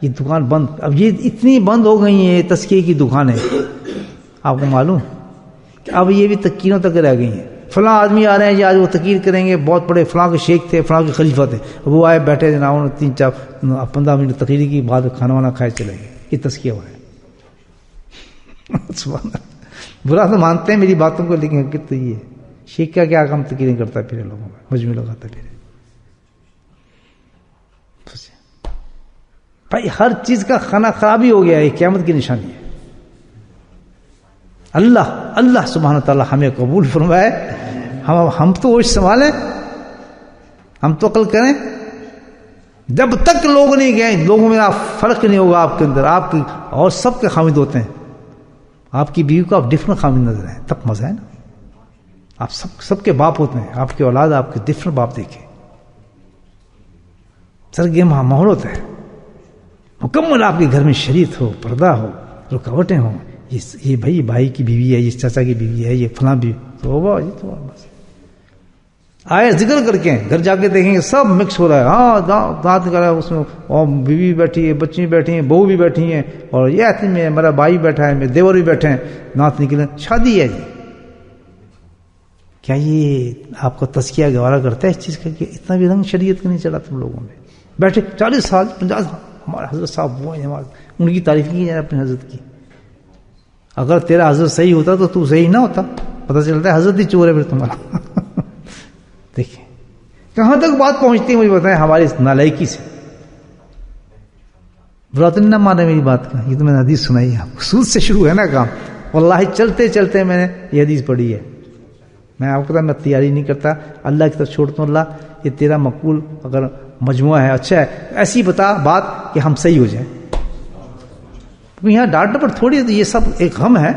یہ دکان بند، اب یہ اتنی بند ہو گئی ہیں تزکیے کی دکانیں. آپ کو معلوم کہ اب یہ بھی تقریروں تک رہ گئی ہیں. فلاں آدمی آ رہے ہیں جی آج وہ تقریر کریں گے، بہت بڑے فلاں کے شیخ تھے، فلاں کے خلیفہ تھے، وہ آئے بیٹھے جناب، 3-4-15 منٹ تقریر کی، بعد کھانا وانا کھائے چلے گئے. یہ تزکیہ ہوا ہے. برا تو مانتے ہیں میری باتوں کو، لیکن حقیقت تو یہ ہے. شیخ کا کیا کام تقریریں کرتا ہے پھر لوگوں میں، مجمع لگاتا پھر. بھائی ہر چیز کا خانہ خرابی ہو گیا ہے، قیامت کی نشانی ہے. اللہ سبحانہ تعالیٰ ہمیں قبول فرمائے. ہم تو ہوش سنبھالیں، ہم تو عقل کریں. جب تک لوگ نہیں گئے، لوگوں میں فرق نہیں ہوگا آپ کے اندر، آپ کی اور سب کے حامد ہوتے ہیں. آپ کی بیوی کو آپ ڈفرنٹ خامد نظر آئیں تب مزہ ہے نا. آپ سب کے باپ ہوتے ہیں, آپ کی اولاد آپ کے ڈفرنٹ باپ دیکھیں, سرگرم ماحول ہوتا ہے, مکمل آپ کے گھر میں شریعت ہو, پردہ ہو, رکاوٹیں ہوں, یہ بھائی کی بیوی ہے, یہ چاچا کی بیوی ہے, یہ فلاں بیوی, تو بس آئے ذکر کر کے گھر جا کے دیکھیں گے سب مکس ہو رہا ہے. ہاں دانت نکال رہا ہے اس میں, اور بیوی بیٹھی ہے, بچی بیٹھی ہیں, بہو بھی بیٹھی ہیں, اور یہ آدمی میں میرا بھائی بیٹھا ہے, میرے دیور بھی بیٹھے ہیں, دانت نکلے. شادی ہے جی. کیا یہ آپ کو تزکیہ گوارا کرتا ہے اس چیز کا کہ اتنا بھی رنگ شریعت کا نہیں چلا تم لوگوں میں؟ بیٹھے 40 سال 50 سال ہمارے حضرت صاحب وہ ہیں, ان کی تعریف کی جائے اپنے حضرت کی. اگر تیرا حضرت صحیح ہوتا تو صحیح نہ ہوتا, پتہ چلتا ہے حضرت ہی چور ہے پھر تمہارا. دیکھیں کہاں تک بات پہنچتی ہے مجھے بتائیں ہماری اس نالائکی سے. برا تو نہ مانے میری بات کا, یہ تو میں نے حدیث سنائی ہے آپ کو. سود سے شروع ہے نا کام, واللہ چلتے چلتے میں نے یہ حدیث پڑھی ہے. میں آپ کو میں تیاری نہیں کرتا, اللہ کی طرف چھوڑتا ہوں. اللہ یہ تیرا مقبول اگر مجموعہ ہے اچھا ہے, ایسی بتا بات کہ ہم صحیح ہو جائیں. یہاں ڈانٹنے پر تھوڑی ہے, تو یہ سب ایک غم ہے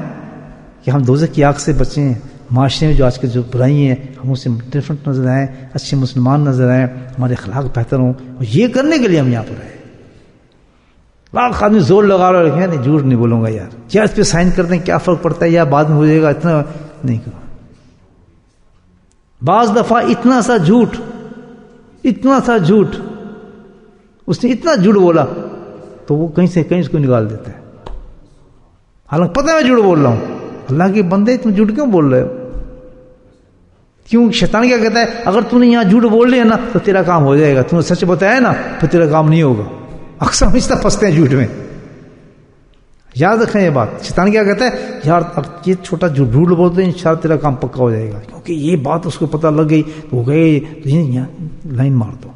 کہ ہم دوزخ کی آگ سے بچیں. معاشرے میں جو آج کے جو برائی ہیں ہم اسے ڈفرنٹ نظر آئیں, اچھے مسلمان نظر آئیں, ہمارے اخلاق بہتر ہوں. اور یہ کرنے کے لیے ہم یہاں پر آئے. لاکھ آدمی زور لگا رہا ہے, نہیں جھوٹ نہیں بولوں گا یار, کیا اس پہ سائن کر دیں کیا فرق پڑتا ہے, یا بعد میں ہو جائے گا, اتنا نہیں کرو. بعض دفعہ اتنا سا جھوٹ اس نے اتنا جھوٹ بولا تو وہ کہیں سے کہیں اس کو نکال دیتا ہے. حالانکہ پتہ ہے میں جھوٹ بول رہا ہوں. اللہ کے بندے تم جھوٹ کیوں بول رہے ہو؟ کیوں شیطان کیا کہتا ہے, اگر تم نے یہاں جھوٹ بول لیا نا تو تیرا کام ہو جائے گا, تم نے سچ بتایا نا پھر تیرا کام نہیں ہوگا. اکثر ہم اس طرح پھنستے ہیں جھوٹ میں. یاد رکھیں یہ بات. شیطان کیا کہتا ہے, یار یہ چھوٹا جھوٹ بولتے ہیں انشاءاللہ تیرا کام پکا ہو جائے گا, کیونکہ یہ بات اس کو پتہ لگ گئی تو ہو گئے, تو یہاں لائن مار دو.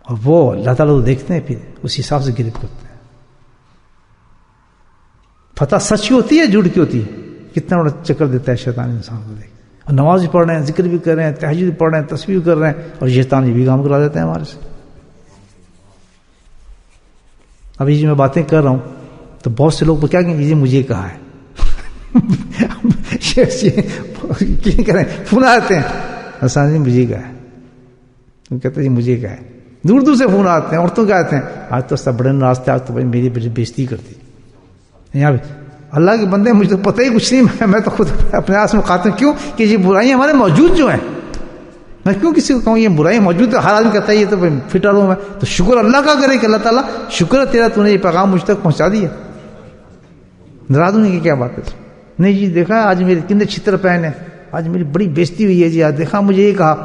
اور وہ اللہ تعالیٰ کو دیکھتے ہیں, پھر اس حساب سے گرفت کرتے ہیں. فتح سچ کی ہوتی ہے جھوٹ کی ہوتی ہے, کتنا بڑا چکر دیتا ہے شیطان انسان کو. دیکھ, اور نماز بھی پڑھ رہے ہیں, ذکر بھی کر رہے ہیں, تہجد بھی پڑھ رہے ہیں, تسبیح بھی کر رہے ہیں, اور شیطان یہ بھی کام کرا دیتا ہے ہمارے سے. ابھی جو میں باتیں کر رہا ہوں تو بہت سے لوگ کیا کہیں, یہ مجھے کہا ہے. کیا کریں, فون آتے ہیں, حسان جی مجھے کہا ہے, وہ کہتے ہیں مجھے کہا ہے. دور دور سے فون آتے ہیں, عورتوں کیا آتے ہیں, آج تو سب بڑے ناراض تھے, آج تو میری بےزتی کرتی. یہاں اللہ کے بندے مجھے تو پتہ ہی کچھ نہیں, میں تو خود اپنے آپ میں کھاتا ہوں. کیوں کہ یہ برائیاں ہمارے موجود جو ہیں, میں کیوں کسی کو کہوں یہ برائیاں موجود ہے. ہر آدمی کہتا ہے یہ تو فٹر ہوں میں, تو شکر اللہ کا کرے کہ اللہ تعالیٰ شکر ہے تیرا, تو نے یہ پیغام مجھ تک پہنچا دیا. ناراض ہونے کی کیا بات ہے؟ نہیں جی دیکھا آج میرے کتنے چھتر پہنے, آج میری بڑی بےزتی ہوئی ہے جی, آج دیکھا مجھے یہ کہا.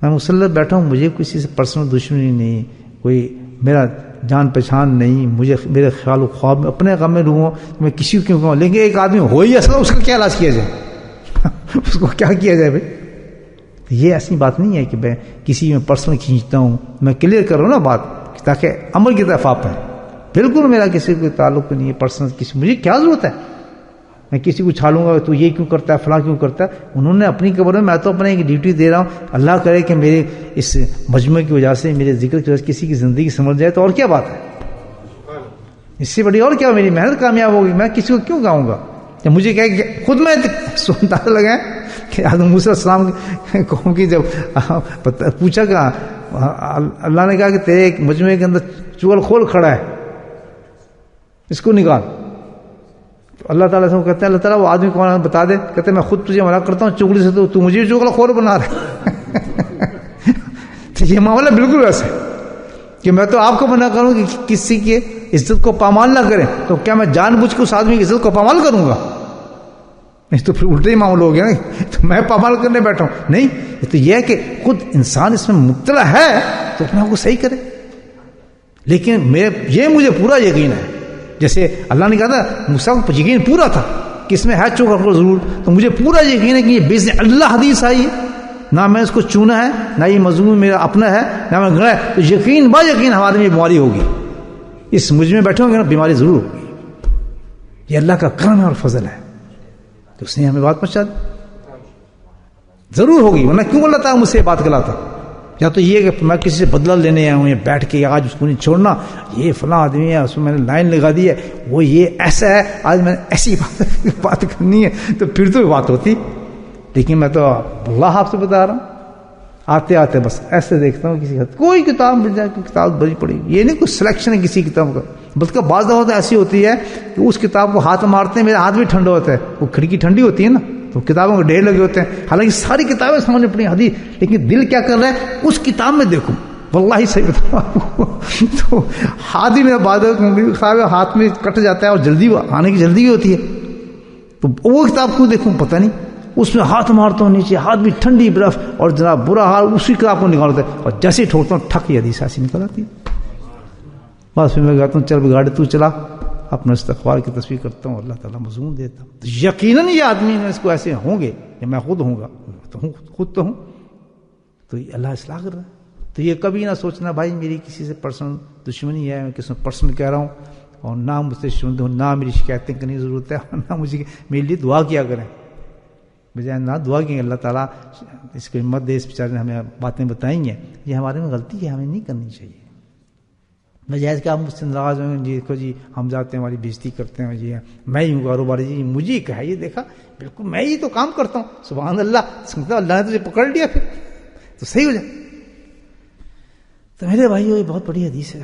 میں مسلط بیٹھا ہوں, مجھے کسی سے پرسنل دشمنی نہیں, کوئی میرا جان پہچان نہیں, مجھے میرے خیال و خواب میں اپنے غم میں ڈوبوں, میں کسی کو کیوں کہوں. لیکن ایک آدمی ہو ہی ایسا, اس کا کیا علاج کیا جائے اس کو کیا کیا جائے بھائی. یہ ایسی بات نہیں ہے کہ میں کسی میں پرسنل کھینچتا ہوں, میں کلیئر کر رہا ہوں نا بات تاکہ عمل کی طرف آپ ہیں. بالکل میرا کسی کو تعلق نہیں ہے پرسنل, کسی مجھے کیا ضرورت ہے میں کسی کو چھالوں گا تو یہ کیوں کرتا ہے فلاں کیوں کرتا ہے. انہوں نے اپنی قبر میں تو اپنے ایک ڈیوٹی دے رہا ہوں. اللہ کرے کہ میرے اس مجموعے کی وجہ سے, میرے ذکر کی وجہ سے کسی کی زندگی سمجھ جائے تو اور کیا بات ہے, اس سے بڑی اور کیا میری محنت کامیاب ہوگی. میں کسی کو کیوں کہوں گا کہ مجھے کہ خود میں سنتا لگا کہ آدم موسیٰ السلام قوم کی جب پوچھا کہ اللہ نے کہا کہ تیرے ایک مجموعے کے اندر چغل خول کھڑا ہے, اس کو نکال. تو اللہ تعالیٰ سے کہتے ہیں اللہ تعالیٰ وہ آدمی کون ہے بتا دے. کہتے ہیں میں خود تجھے منع کرتا ہوں چغلی سے, تو مجھے چغل خور بنا رہا تو یہ معاملہ بالکل ویسے کہ میں تو آپ کو منع کروں کہ کسی کی عزت کو پامال نہ کریں, تو کیا میں جان بوجھ کے اس آدمی کی عزت کو پامال کروں گا؟ نہیں تو پھر الٹے ہی معاملہ ہو گیا نا, تو میں پامال کرنے بیٹھا ہوں. نہیں, یہ تو یہ ہے کہ خود انسان اس میں مبتلا ہے تو اپنے آپ کو صحیح کرے. لیکن یہ مجھے پورا یقین ہے, جیسے اللہ نے کہا تھا موسیٰ کو یقین پورا تھا کہ اس میں ہے چوکر ضرور, تو مجھے پورا یقین ہے کہ یہ باذن اللہ حدیث آئی ہے, نہ میں اس کو چنا ہے, نہ یہ مضمون میرا اپنا ہے, نہ میں گڑا ہے. تو یقین با یقین ہمارے میں بیماری ہوگی, اس مجھ میں بیٹھے ہوں گے نا بیماری ضرور ہوگی. یہ اللہ کا کرم ہے اور فضل ہے کہ اس نے ہمیں بات پہنچا دی, ضرور ہوگی, ورنہ کیوں اللہ تعالیٰ مجھ سے بات کلاتا. یا تو یہ کہ میں کسی سے بدلہ لینے آیا ہوں یا بیٹھ کے آج اس کو نہیں چھوڑنا, یہ فلاں آدمی ہے اس میں نے لائن لگا دی ہے, وہ یہ ایسا ہے, آج میں نے ایسی بات کرنی ہے, تو پھر تو بات ہوتی. لیکن میں تو اللہ آپ سے بتا رہا ہوں, آتے آتے بس ایسے دیکھتا ہوں کسی کوئی کتاب مل جائے, کتاب بڑی پڑی, یہ نہیں کوئی سلیکشن ہے کسی کتاب کا, بلکہ بعض دفعہ ایسی ہوتی ہے کہ اس کتاب کو ہاتھ مارتے ہیں میرا ہاتھ بھی ٹھنڈا ہوتا ہے, وہ کھڑکی ٹھنڈی ہوتی ہے نا, تو کتابوں کے ڈھیر لگے ہوتے ہیں, حالانکہ ساری کتابیں سامنے پڑی حدیث, لیکن دل کیا کر رہا ہے اس کتاب میں دیکھوں. واللہ صحیح بتاؤں آپ کو, تو ہاتھ ہی میرا بعد ہاتھ میں کٹ جاتا ہے اور جلدی آنے کی جلدی بھی ہوتی ہے, تو وہ کتاب کو دیکھوں پتہ نہیں, اس میں ہاتھ مارتا ہوں نیچے, ہاتھ بھی ٹھنڈی برف, اور جناب برا حال اسی کتاب کو نکالتا ہے, اور جیسے ہی ٹھوکتا ہوں ٹھک یہ حدیث ایسی نکل آتی ہے. بس پھر میں کہتا ہوں چل گاڑی تو چلا, اپنا استغفار کی تصویر کرتا ہوں, اللہ تعالیٰ مضمون دیتا ہوں. تو یقیناً یہ آدمی اس کو ایسے ہوں گے, یا میں خود ہوں گا, تو خود تو ہوں, تو یہ اللہ اصلاح کر رہا ہے. تو یہ کبھی نہ سوچنا بھائی میری کسی سے پرسنل دشمنی ہے, میں کسی سے پرسنل کہہ رہا ہوں, اور نہ مجھ سے سنتے ہوں, نہ میری شکایتیں کرنے کی ضرورت ہے, اور نہ مجھے میرے لیے دعا کیا کریں, بجائے نہ دعا کی اللہ تعالیٰ اس کو ہمت دے, اس بیچارے نے ہمیں باتیں بتائی ہیں, یہ ہمارے میں غلطی ہے, ہمیں نہیں کرنی چاہیے. بجائے کہ آپ مجھ سے ناراض ہوں جی کو جی ہم جاتے ہیں ہماری بےزتی کرتے ہیں, جی میں ہی ہوں کاروباری, جی مجھے کہا یہ دیکھا بالکل میں ہی تو کام کرتا ہوں, سبحان اللہ, سنتا اللہ نے تجھے پکڑ لیا پھر تو صحیح ہو جائے. تو میرے بھائیو یہ بہت بڑی حدیث ہے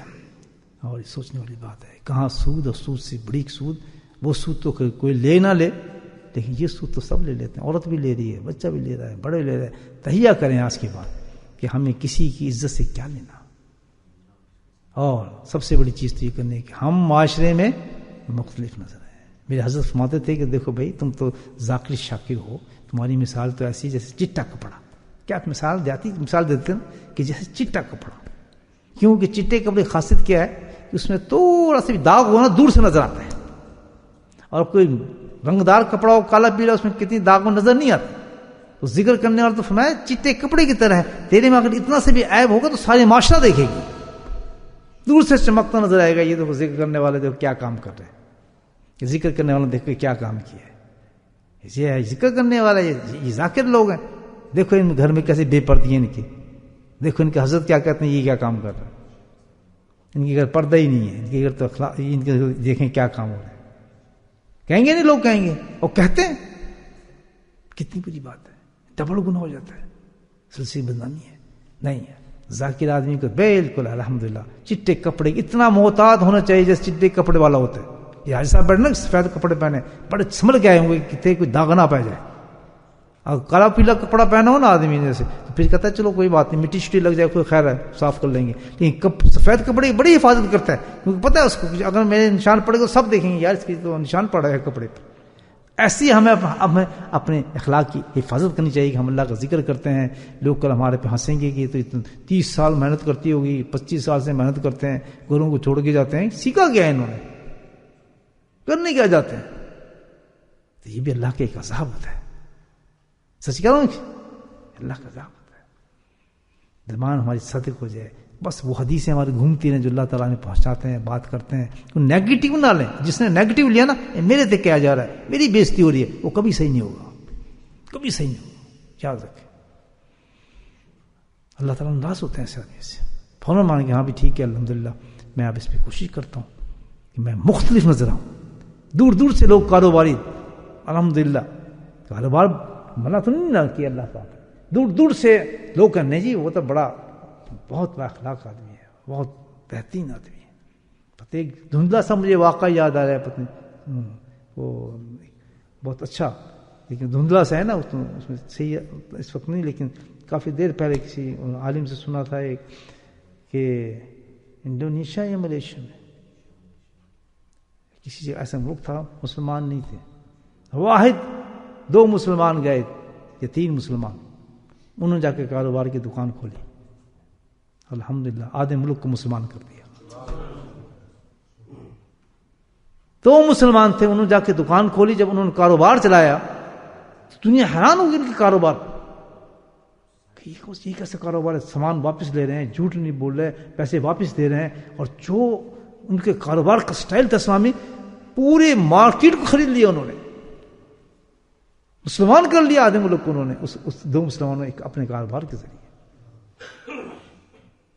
اور یہ سوچنے والی بات ہے. کہاں سود, اور سود سے بڑی سود, وہ سود تو کوئی لے نہ لے, لیکن یہ سود تو سب لے لیتے ہیں, عورت بھی لے رہی ہے, بچہ بھی لے رہا ہے, بڑے لے رہے ہیں. تہیہ کریں آج کے بعد کہ ہمیں کسی کی عزت سے کیا لینا, اور سب سے بڑی چیز تو یہ کرنے کہ ہم معاشرے میں مختلف نظر آئیں. میرے حضرت فرماتے تھے کہ دیکھو بھائی تم تو ذاکر شاکر ہو, تمہاری مثال تو ایسی جیسے چٹا کپڑا. کیا مثال دیتے ہیں کہ جیسے چٹا کپڑا, کیونکہ چٹے کپڑے کی خاصیت کیا ہے کہ اس میں تھوڑا سا بھی داغ ہونا دور سے نظر آتا ہے, اور کوئی رنگدار کپڑا ہو کالا پیلا اس میں کتنی داغ نظر نہیں آتا. تو ذکر کرنے والا تو فرمایا چٹے کپڑے کی طرح ہے, تیرے میں اگر اتنا سے بھی عیب ہوگا تو سارے معاشرہ دیکھے گی, دور سے چمکتا نظر آئے گا. یہ دیکھو ذکر کرنے والے دیکھو کیا کام کر رہے ہیں, ذکر کرنے والے دیکھو کیا کام کیا ہے, یہ ذکر کرنے والا یہ ذاکر لوگ ہیں. دیکھو ان گھر میں کیسے بے پردی ہیں ان کی, دیکھو ان کے حضرت کیا کہتے ہیں, یہ کیا کام کر رہے ہیں, ان کے گھر پردہ ہی نہیں ہے, ان کے گھر تو اخلاق, ان کے دیکھیں کیا کام ہو رہا ہے. کہیں گے نہیں لوگ کہیں گے, اور کہتے ہیں, کتنی بڑی بات ہے, ڈبل گناہ ہو جاتا ہے, سلسلہ بدنامی ہے. نہیں ہے ذاکر آدمی کو بالکل الحمدللہ چٹے کپڑے اتنا محتاط ہونا چاہیے جیسے چٹے کپڑے والا ہوتا ہے. یہ حاجی صاحب بیٹھے نا سفید کپڑے پہنے, بڑے سنبھل کے آئے ہوں گے کہ کوئی داغ نہ پہ جائے. اور کالا پیلا کپڑا پہنا ہو نا آدمی جیسے, تو پھر کہتا ہے چلو کوئی بات نہیں, مٹی شٹی لگ جائے کوئی خیر ہے, صاف کر لیں گے. لیکن سفید کپڑے کی بڑی حفاظت کرتا ہے, کیونکہ پتہ ہے اس کو اگر میرے نشان پڑے گا تو سب دیکھیں گے یار اس کی تو نشان پڑا ہے کپڑے پہ. ایسی ہمیں اپنے اخلاق کی حفاظت کرنی چاہیے کہ ہم اللہ کا ذکر کرتے ہیں, لوگ کل ہمارے پہ ہنسیں گے کہ تو 30 سال محنت کرتی ہوگی, 25 سال سے محنت کرتے ہیں, گھروں کو چھوڑ کے جاتے ہیں, سیکھا کیا ہے انہوں نے, کرنے کیا جاتے ہیں. تو یہ بھی اللہ کا ایک عذاب ہوتا ہے, سچ کہہ رہا ہوں, اللہ کا عذاب ہوتا ہے. دلمان ہماری صدق ہو جائے, بس وہ حدیثیں ہماری گھومتی ہیں جو اللہ تعالیٰ میں پہنچاتے ہیں, بات کرتے ہیں. نیگیٹو نہ لیں, جس نے نیگیٹو لیا نا میرے تک کیا جا رہا ہے, میری بےزتی ہو رہی ہے, وہ کبھی صحیح نہیں ہوگا, کبھی صحیح نہیں ہوگا, یاد رکھیں. اللہ تعالیٰ ناراض ہوتے ہیں ایسے آدمی سے. فوراً مان کے ہاں بھی ٹھیک ہے الحمدللہ, میں اب اس پہ کوشش کرتا ہوں کہ میں مختلف نظر آؤں. دور دور سے لوگ کاروباری, الحمدللہ کاروبار منع تو نہیں نہ کیا اللہ تعالیٰ, دور دور سے لوگ کہنے جی وہ تو بہت با اخلاق آدمی ہے, بہت بہترین آدمی ہے. پتہ ایک دھندلا سا مجھے واقعہ یاد آ رہا ہے, پتہ وہ بہت اچھا, لیکن دھندلا سا ہے نا, اس میں صحیح اس وقت نہیں, لیکن کافی دیر پہلے کسی عالم سے سنا تھا ایک کہ انڈونیشیا یا ملیشیا میں کسی ایسا ملک تھا, مسلمان نہیں تھے, واحد 2 مسلمان گئے یا 3 مسلمان, انہوں نے جا کے کاروبار کی دکان کھولی, الحمدللہ آدھے ملک کو مسلمان کر دیا. 2 مسلمان تھے, انہوں نے جا کے دکان کھولی, جب انہوں نے کاروبار چلایا تو دنیا حیران ہوگی ان کے کاروبار, یہ کیسے کاروبار ہے, سامان واپس لے رہے ہیں, جھوٹ نہیں بول رہے, پیسے واپس دے رہے ہیں, اور جو ان کے کاروبار کا سٹائل تھا اسلامی, پورے مارکیٹ کو خرید لیا انہوں نے, مسلمان کر لیا آدھے ملک کو انہوں نے, اس 2 مسلمانوں نے اپنے کاروبار کے ذریعے.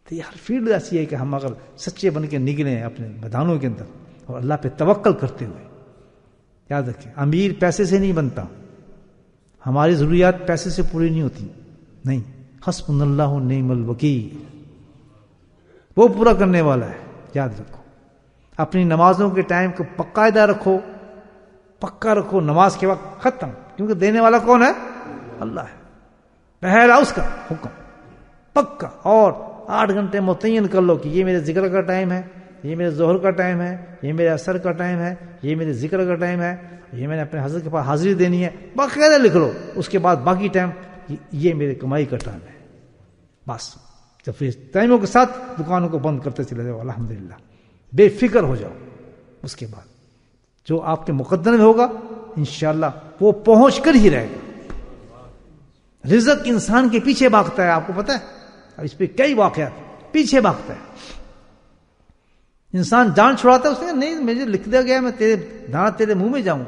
تو یہ ہر فیلڈ ایسی ہے کہ ہم اگر سچے بن کے نکلیں اپنے میدانوں کے اندر اور اللہ پہ توکل کرتے ہوئے. یاد رکھیں امیر پیسے سے نہیں بنتا, ہماری ضروریات پیسے سے پوری نہیں ہوتی, نہیں, حسبنا اللہ و نعم الوکیل, وہ پورا کرنے والا ہے. یاد رکھو اپنی نمازوں کے ٹائم کو باقاعدہ رکھو, پکا رکھو, نماز کے وقت ختم, کیونکہ دینے والا کون ہے؟ اللہ ہے. پہلا اس کا حکم پکا, اور 8 گھنٹے متعین کر لو کہ یہ میرے ذکر کا ٹائم ہے, یہ میرے ظہر کا ٹائم ہے, یہ میرے عصر کا ٹائم ہے, یہ میرے ذکر کا ٹائم ہے, یہ میں نے اپنے حضرت کے پاس حاضری دینی ہے, باقاعدہ لکھ لو. اس کے بعد باقی ٹائم یہ میرے کمائی کا ٹائم ہے. بس جب پھر ٹائموں کے ساتھ دکانوں کو بند کرتے چلے جاؤ, الحمدللہ, بے فکر ہو جاؤ. اس کے بعد جو آپ کے مقدر میں ہوگا انشاءاللہ وہ پہنچ کر ہی رہے گا. رزق انسان کے پیچھے بھاگتا ہے, آپ کو پتا ہے, اب اس پہ کئی واقعات, پیچھے بھاگتا ہے. انسان جان چھڑاتا ہے, اس نے نہیں مجھے لکھ دیا گیا میں تیرے دانا تیرے منہ میں جاؤں.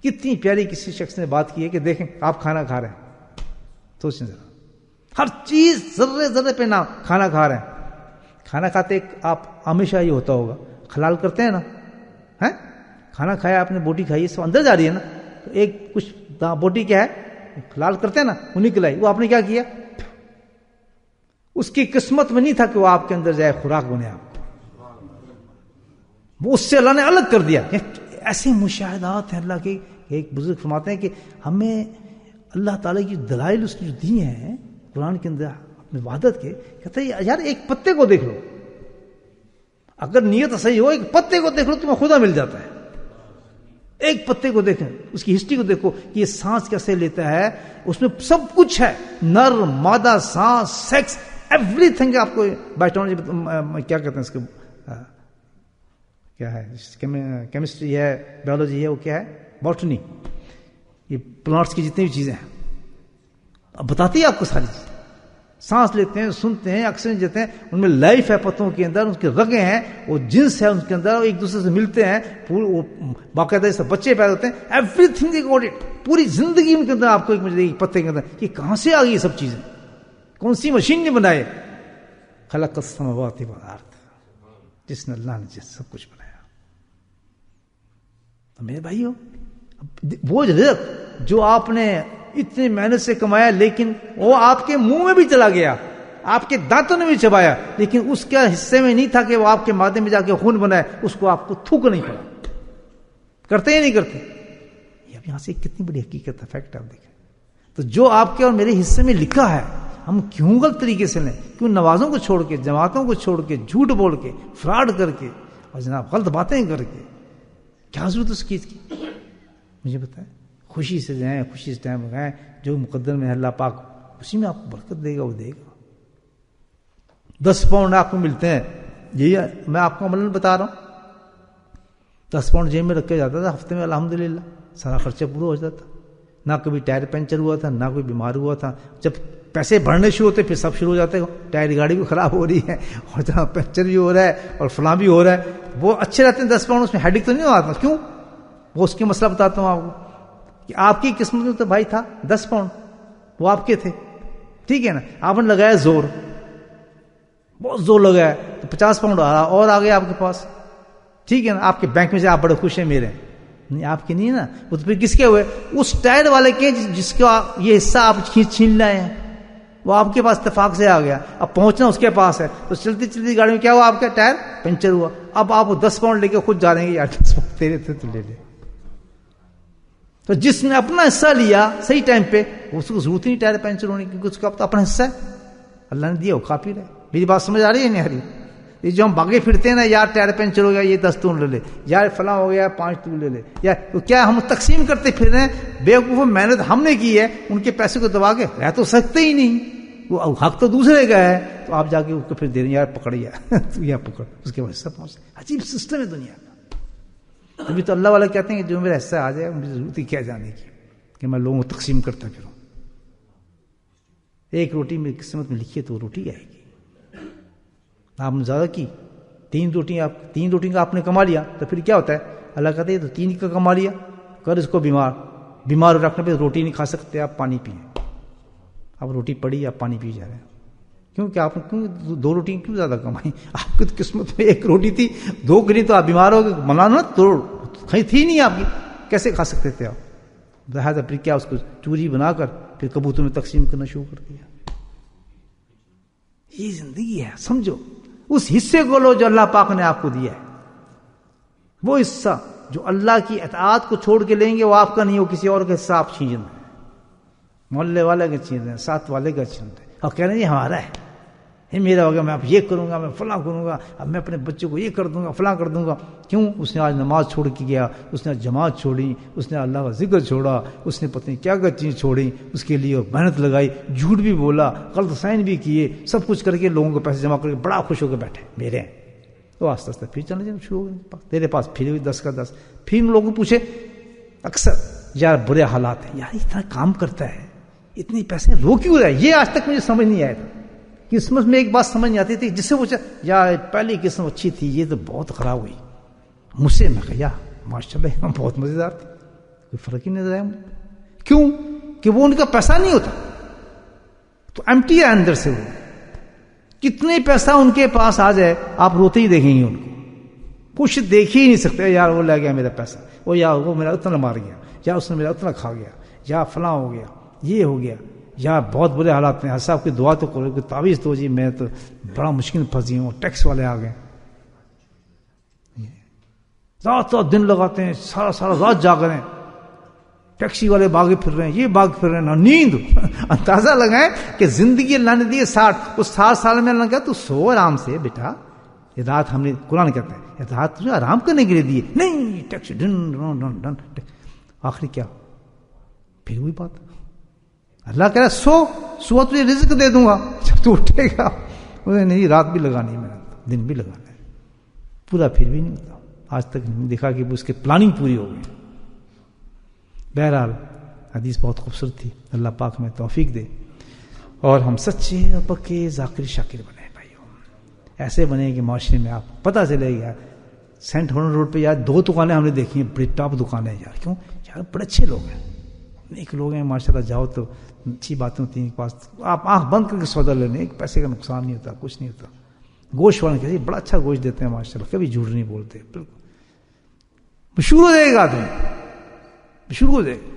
کتنی پیاری کسی شخص نے بات کی ہے کہ دیکھیں آپ کھانا کھا رہے ہیں, سوچیں ذرا, ہر چیز ذرے ذرے پہ نام کھانا کھا رہے ہیں. کھانا کھاتے آپ ہمیشہ یہ ہوتا ہوگا حلال کرتے ہیں نا, ہے کھانا کھایا آپ نے, بوٹی کھائی, سب اندر جا رہی ہے نا, تو ایک کچھ بوٹی کیا ہے حلال کرتے ہیں نا, وہ نکل آئی, وہ آپ نے کیا کیا, اس کی قسمت میں نہیں تھا کہ وہ آپ کے اندر جائے, خوراک بنے آپ کو, وہ اس سے اللہ نے الگ کر دیا. ایسے مشاہدات ہیں اللہ کے. ایک بزرگ فرماتے ہیں کہ ہمیں اللہ تعالیٰ کی دلائل اس کی جو دی ہیں قرآن کے اندر اپنے وحدت کے, کہتے ہیں یار ایک پتے کو دیکھ لو, اگر نیت صحیح ہو ایک پتے کو دیکھ لو تمہیں خدا مل جاتا ہے. ایک پتے کو دیکھیں, اس کی ہسٹری کو دیکھو کہ یہ سانس کیسے لیتا ہے, اس میں سب کچھ ہے, نر مادہ, سانس, سیکس, ایوری تھنگ. آپ کو بایوٹیکنالوجی کیا کہتے ہیں اس کو, کیا ہے, کیمسٹری ہے, بایولوجی ہے, وہ کیا ہے, باٹنی, یہ پلانٹس کی جتنی بھی چیزیں ہیں اب بتاتی ہے آپ کو ساری چیز. سانس لیتے ہیں, سنتے ہیں, آکسیجن دیتے ہیں, ان میں لائف ہے پتوں کے اندر, ان کے رگیں ہیں, وہ جنس ہے ان کے اندر, ایک دوسرے سے ملتے ہیں, باقاعدہ سے بچے پیدا ہوتے ہیں, ایوری تھنگ ریکارڈڈ, پوری زندگی ان کے اندر آپ کو ایک مجھے پتے کے اندر. یہ کہاں سے آ گئی یہ سب چیزیں, کون سی مشین نے بنائے؟ خلق السماوات والارض, جس نے اللہ نے سب کچھ بنایا. تو میرے بھائیو, وہ رزق جو آپ نے اتنی محنت سے کمایا, لیکن وہ آپ کے منہ میں بھی چلا گیا, آپ کے دانتوں نے بھی چبایا, لیکن اس کے حصے میں نہیں تھا کہ وہ آپ کے معدے میں جا کے خون بنائے, اس کو آپ کو تھوک نہیں پڑا. کرتے ہی نہیں کرتے. یہ اب یہاں سے کتنی بڑی حقیقت ہے, فیکٹ آپ دیکھیں. تو جو آپ کے اور میرے حصے میں لکھا ہے, ہم کیوں غلط طریقے سے لیں, کیوں نمازوں کو چھوڑ کے, جماعتوں کو چھوڑ کے, جھوٹ بول کے, فراڈ کر کے, اور جناب غلط باتیں کر کے, کیا ضرورت اس چیز کی؟ مجھے بتائیں. خوشی سے جائیں, خوشی سے ٹائم لگائیں, جو مقدر میں اللہ پاک اسی میں آپ کو برکت دے گا, وہ دے گا. 10 پاؤنڈ آپ کو ملتے ہیں, یہی میں آپ کو عملاً بتا رہا ہوں. 10 پاؤنڈ جیب میں رکھ کے جاتا تھا ہفتے میں, الحمدللہ سارا خرچہ پورا ہو جاتا. نہ کبھی ٹائر پنچر ہوا تھا, نہ کوئی بیمار ہوا تھا. جب پیسے بڑھنے شروع ہوتے پھر سب شروع ہو جاتے, ٹائر گاڑی بھی خراب ہو رہی ہے, اور جہاں پنچر بھی ہو رہا ہے, اور فلاں بھی ہو رہا ہے. وہ اچھے رہتے ہیں 10 پاؤنڈ, اس میں ہیڈک تو نہیں ہوتا. کیوں؟ وہ اس کی مسئلہ بتاتا ہوں آپ کو, کہ آپ کی قسمت میں تو بھائی تھا 10 پاؤنڈ, وہ آپ کے تھے, ٹھیک ہے نا. آپ نے لگایا زور, بہت زور لگایا, تو 50 پاؤنڈ اور آ گیا آپ کے پاس, ٹھیک ہے نا. آپ کے بینک میں سے آپ بڑے خوش ہیں, میرے نہیں, آپ کے نہیں نا. وہ تو پھر کس کے ہوئے؟ اس ٹائر والے کے جس کا یہ حصہ آپ چھین لائے ہیں, وہ آپ کے پاس اتفاق سے آ گیا. اب پہنچنا اس کے پاس ہے, تو چلتی چلتی گاڑی میں کیا ہوا, آپ کا ٹائر پنچر ہوا. اب آپ 10 پاؤنڈ لے کے خود جا رہے ہیں, یار 10 پاؤنڈ تیرے تھے تو لے لے. تو جس نے اپنا حصہ لیا صحیح ٹائم پہ, اس کو ضرورت نہیں ٹائر پنچر ہونے کی, کیونکہ اس کا اپنا حصہ ہے, اللہ نے دیا, وہ کھا پی رہے. میری بات سمجھ آ رہی ہے نہیں آ رہی؟ یہ جو ہم بھاگے پھرتے ہیں نا, یار ٹائر پنچر ہو گیا, یہ 10 تو لے لے, یار فلاں ہو گیا 5 تو لے لے, یا کیا ہم تقسیم کرتے پھر رہے ہیں؟ بیوقوف, محنت ہم نے کی ہے, ان کے پیسے کو دبا کے رہ تو سکتے ہی نہیں, وہ حق تو دوسرے کا ہے. تو آپ جا کے اس کو پھر دے رہے ہیں, یار پکڑیا تو یا پکڑ, اس کے بعد حصہ پہنچ. عجیب سسٹم ہے دنیا کا. ابھی تو اللہ والا کہتے ہیں کہ جو میرا حصہ آ جائے, مجھے ضرورت ہی کیا جانے کی کہ میں لوگوں کو تقسیم کرتا پھروں. ایک روٹی میری قسمت میں لکھی ہے تو وہ روٹی آئے گی. آپ نے زیادہ کی, 3 روٹی کا آپ نے کما لیا, تو پھر کیا ہوتا ہے؟ اللہ کہتے ہیں تو 3 کا کما لیا, کر اس کو بیمار رکھنے پہ روٹی نہیں کھا سکتے, آپ پانی پئیں. اب روٹی پڑی, آپ پانی پی جا رہے ہیں. کیونکہ آپ نے کیوں 2 روٹی کیوں زیادہ کمائی؟ آپ کی تو قسمت میں 1 روٹی تھی، 2 کے لیے تو آپ بیمار ہو گئے، ملانا تو کہیں تھی نہیں آپ کی، کیسے کھا سکتے تھے آپ؟ لہٰذا پھر کیا اس کو چوری بنا کر پھر کبوتر میں تقسیم کرنا شروع کر دیا۔ یہ زندگی ہے، سمجھو اس حصے کو لو جو اللہ پاک نے آپ کو دیا ہے، وہ حصہ جو اللہ کی اطاعت کو چھوڑ کے لیں گے وہ آپ کا نہیں، وہ کسی اور کا حصہ آپ چھین رہے ہیں، محلے والے کا چھین رہے ہیں، ساتھ والے کا چھین رہے ہیں، اور کہہ رہے ہیں یہ ہمارا ہے، یہ میرا ہوگا، میں اب یہ کروں گا، میں فلاں کروں گا، اب میں اپنے بچوں کو یہ کر دوں گا، فلاں کر دوں گا۔ کیوں؟ اس نے آج نماز چھوڑ کے گیا، اس نے جماعت چھوڑی، اس نے اللہ کا ذکر چھوڑا، اس نے پتہ نہیں کیا کیا چیز چھوڑی، اس کے لیے محنت لگائی، جھوٹ بھی بولا، غلط سائن بھی کیے، سب کچھ کر کے لوگوں کو پیسے جمع کر کے بڑا خوش ہو کے بیٹھے میرے ہیں۔ تو آہستہ آہستہ پھر چلنے جانا شروع ہو گئے، تیرے پاس پھر ہوئی 10 کا 10۔ پھر ان لوگوں کو پوچھے اکثر، یار برے حالات ہیں، یار اتنا کام کرتا ہے، اتنے پیسے رو کیوں رہا ہے؟ یہ آج تک مجھے سمجھ نہیں آیا تھا۔ قسمت میں ایک بات سمجھ نہیں آتی تھی، جس سے پوچھا یار پہلی قسم اچھی تھی، یہ تو بہت خراب ہوئی مجھ سے۔ میں کہا یا ماشاء اللہ بہت مزیدار تھی، کوئی فرق ہی نہیں نظر آیا مجھے۔ کیوں؟ کہ وہ ان کا پیسہ نہیں ہوتا تو ایمٹی ہے اندر سے، وہ کتنے پیسہ ان کے پاس آ جائے آپ روتے ہی دیکھیں گے ان کو، کچھ دیکھ ہی نہیں سکتے، یار وہ لے گیا میرا پیسہ، وہ یا وہ میرا اتنا مار گیا، یا اس نے میرا اتنا کھا گیا، یا فلاں ہو گیا، یہ ہو گیا، یا بہت برے حالات میں صاحب کی دعا تو کرو، کوئی تعویذ تو جی، میں تو بڑا مشکل پھنسی ہوں، ٹیکس والے آ گئے، رات دن لگاتے ہیں، سارا رات جاگ رہے ہیں، ٹیکسی والے بھاگے پھر رہے ہیں، یہ بھاگ پھر رہے ہیں، نیند۔ اندازہ لگائیں کہ زندگی اللہ نے دی ہے 60، اس 60 سال میں اللہ نے کہا تو سو آرام سے بیٹا، یہ رات ہم نے، قرآن کہتا ہے یہ رات تجھے آرام کرنے کے لیے دی ہے، نہیں ٹیکسی ڈن ڈن ڈن۔ آخری کیا؟ پھر وہی بات، اللہ کہہ رہا سو تجھے رزق دے دوں گا جب تو اٹھے گا، نہیں رات بھی لگانی ہے، میں نے دن بھی لگانا ہے، پورا پھر بھی نہیں ہوتا۔ آج تک نہیں دیکھا کہ اس کی پلاننگ پوری ہو گئی۔ بہرحال حدیث بہت خوبصورت تھی، اللہ پاک ہمیں توفیق دے اور ہم سچے اور پکے ذاکر شاکر بنے بھائیو، ایسے بنے کہ معاشرے میں آپ پتہ چلے گا۔ سینٹ ہارن روڈ پہ یار 2 دکانیں ہم نے دیکھی ہیں، بڑی ٹاپ دکانیں یار، کیوں یار بڑے اچھے لوگ ہیں، نیک لوگ ہیں ماشاءاللہ، جاؤ تو اچھی باتیں ہوتی ہیں، پاس آپ آنکھ بند کر کے سودا لے لیں، ایک پیسے کا نقصان نہیں ہوتا، کچھ نہیں ہوتا۔ گوشت والے کہتے ہیں بڑا اچھا گوشت دیتے ہیں ماشاءاللہ، کبھی جھوٹ نہیں بولتے، بالکل مشہور ہو جائے گا آدمی، مشہور ہو جائے گا۔